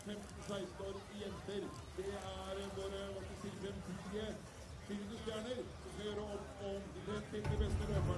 15-16 jenter. Det våre fremtidige skilledestjerner som skal gjøre om de 50 beste løperne.